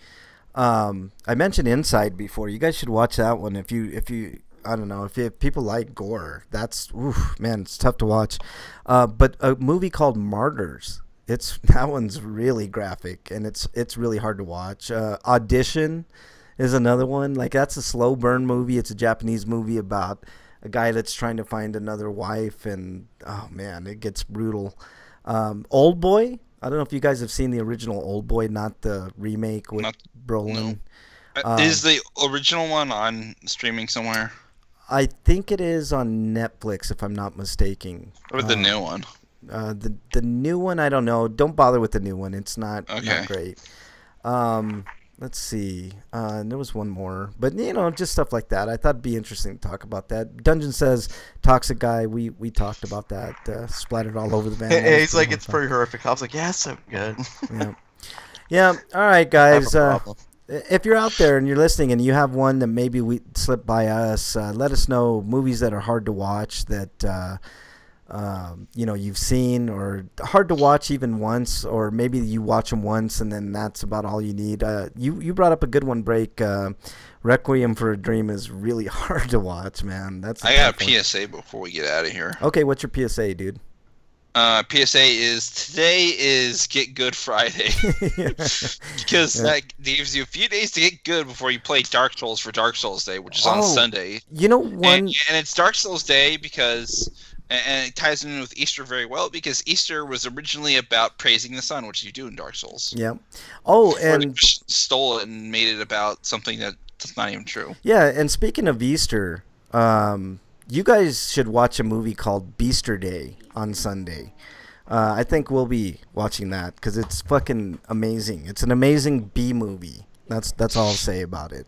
I mentioned Inside before. You guys should watch that one if you I don't know if people like gore. That's man, it's tough to watch. But a movie called Martyrs. That one's really graphic and it's really hard to watch. Audition is another one. Like that's a slow burn movie. It's a Japanese movie about a guy that's trying to find another wife, and oh man, it gets brutal. Old Boy. I don't know if you guys have seen the original Old Boy, not the remake with Brolin. No. Is the original one on streaming somewhere? I think it is on Netflix, if I'm not mistaken. Or the new one? The new one, I don't know. Don't bother with the new one. It's not great. Let's see. There was one more. But, just stuff like that. I thought it'd be interesting to talk about that. Dungeon says, Toxic Guy, we talked about that. Splattered all over the van. He's like, it's pretty horrific. I was like, yeah, it's so good. Yeah. All right, guys. If you're out there and you're listening and you have one that maybe we slipped by us, let us know movies that are hard to watch that you've seen, or hard to watch even once, or maybe you watch them once and then that's about all you need. You brought up a good one, Break. Requiem for a Dream is really hard to watch, man. I got a PSA before we get out of here. Okay, what's your PSA, dude? PSA is today is Get Good Friday. Because that gives you a few days to get good before you play Dark Souls for Dark Souls Day, which is on Sunday. And it's Dark Souls Day because, and it ties in with Easter very well, because Easter was originally about praising the sun, which you do in Dark Souls. Yeah. Oh, and they stole it and made it about something that's not even true. Yeah, and speaking of Easter, you guys should watch a movie called Beaster Day on Sunday. I think we'll be watching that because it's fucking amazing. It's an amazing B movie. That's all I'll say about it.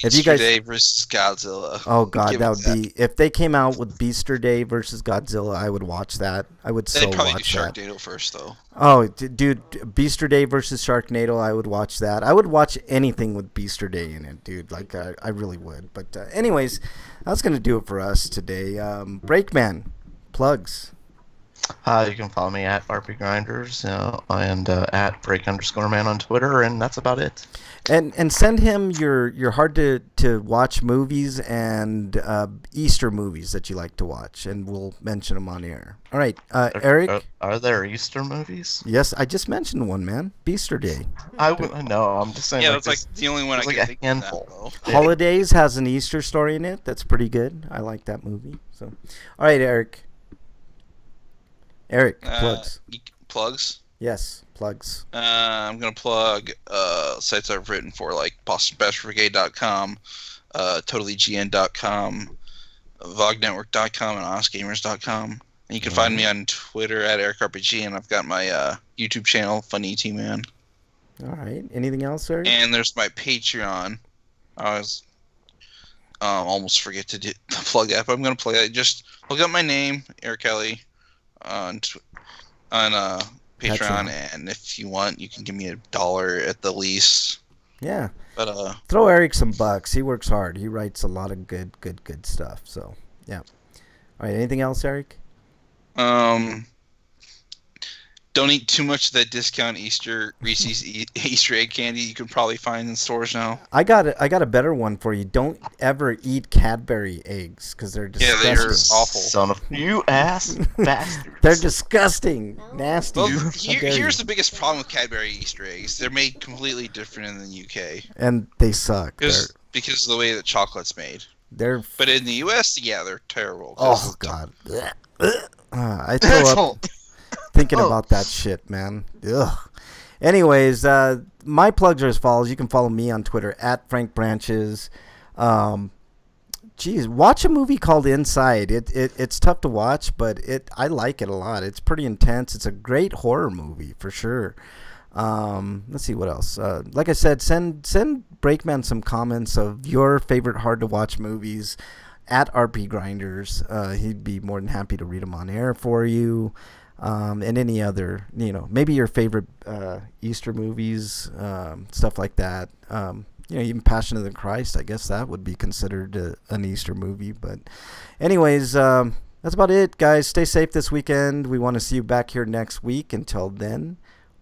If you guys, Day versus Godzilla. Oh god, that would be, if they came out with Beaster Day versus Godzilla, I would watch that. I would so watch that. They'd probably do Sharknado first, though. Oh, dude, Beaster Day versus Sharknado, I would watch that. I would watch anything with Beaster Day in it, dude. Like I really would. But anyways, that's gonna do it for us today. Breakman, plugs. You can follow me at RPGrinders and at Break_man on Twitter, and that's about it. And send him your hard to watch movies and Easter movies that you like to watch, and we'll mention them on air. All right, Eric. Are there Easter movies? Yes, I just mentioned one, man. Beaster Day. No, I'm just saying. Yeah, that's like the only one I can think of. Holidays has an Easter story in it. That's pretty good. I like that movie. So, all right, Eric. Plugs. Plugs? Yes, plugs. I'm going to plug sites I've written for, like BostonBashBrigade.com, TotallyGN.com, VogNetwork.com, and HonestGamers.com. And you can find me on Twitter at EricRPG, and I've got my YouTube channel, Funny T-Man. All right. Anything else, Eric? And there's my Patreon. I was almost forget to plug that, but I'm going to plug that. Just look up my name, Eric Kelly, on Patreon, and if you want, you can give me $1 at the least. Yeah. But throw Eric some bucks. He works hard. He writes a lot of good stuff. So yeah. All right. Anything else, Eric? Don't eat too much of that discount Reese's Easter egg candy you can probably find in stores now. I got a better one for you. Don't ever eat Cadbury eggs because they're disgusting. Yeah, they're awful. Son of you ass bastards. They're disgusting, nasty. Well, here's the biggest problem with Cadbury Easter eggs. They're made completely different in the UK. And they suck. Because of the way that chocolate's made. But in the US, yeah, they're terrible. Oh god. I throw up thinking about that shit, man. Ugh. Anyways, my plugs are as follows. You can follow me on Twitter at Frank Branches. Watch a movie called Inside. It's tough to watch, but I like it a lot. It's pretty intense. It's a great horror movie for sure. Let's see what else. Like I said, send Breakman some comments of your favorite hard to watch movies at RPGrinders. He'd be more than happy to read them on air for you. And any other, maybe your favorite Easter movies, stuff like that. Even Passion of the Christ, I guess that would be considered an Easter movie. But anyways, that's about it, guys. Stay safe this weekend. We want to see you back here next week. Until then,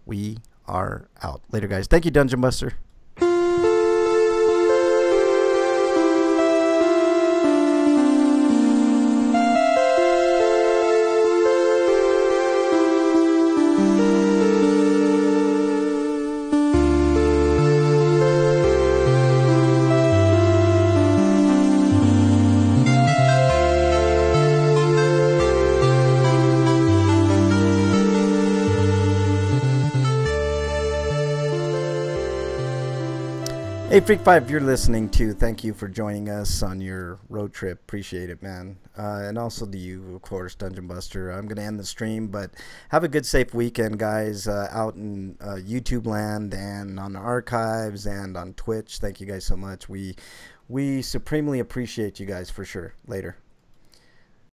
we are out. Later, guys. Thank you, Dungeon Buster. Hey, Freak 5, if you're listening too, thank you for joining us on your road trip. Appreciate it, man. And also to you, of course, Dungeon Buster. I'm going to end the stream, but have a good, safe weekend, guys, out in YouTube land and on the archives and on Twitch. Thank you guys so much. We supremely appreciate you guys for sure. Later.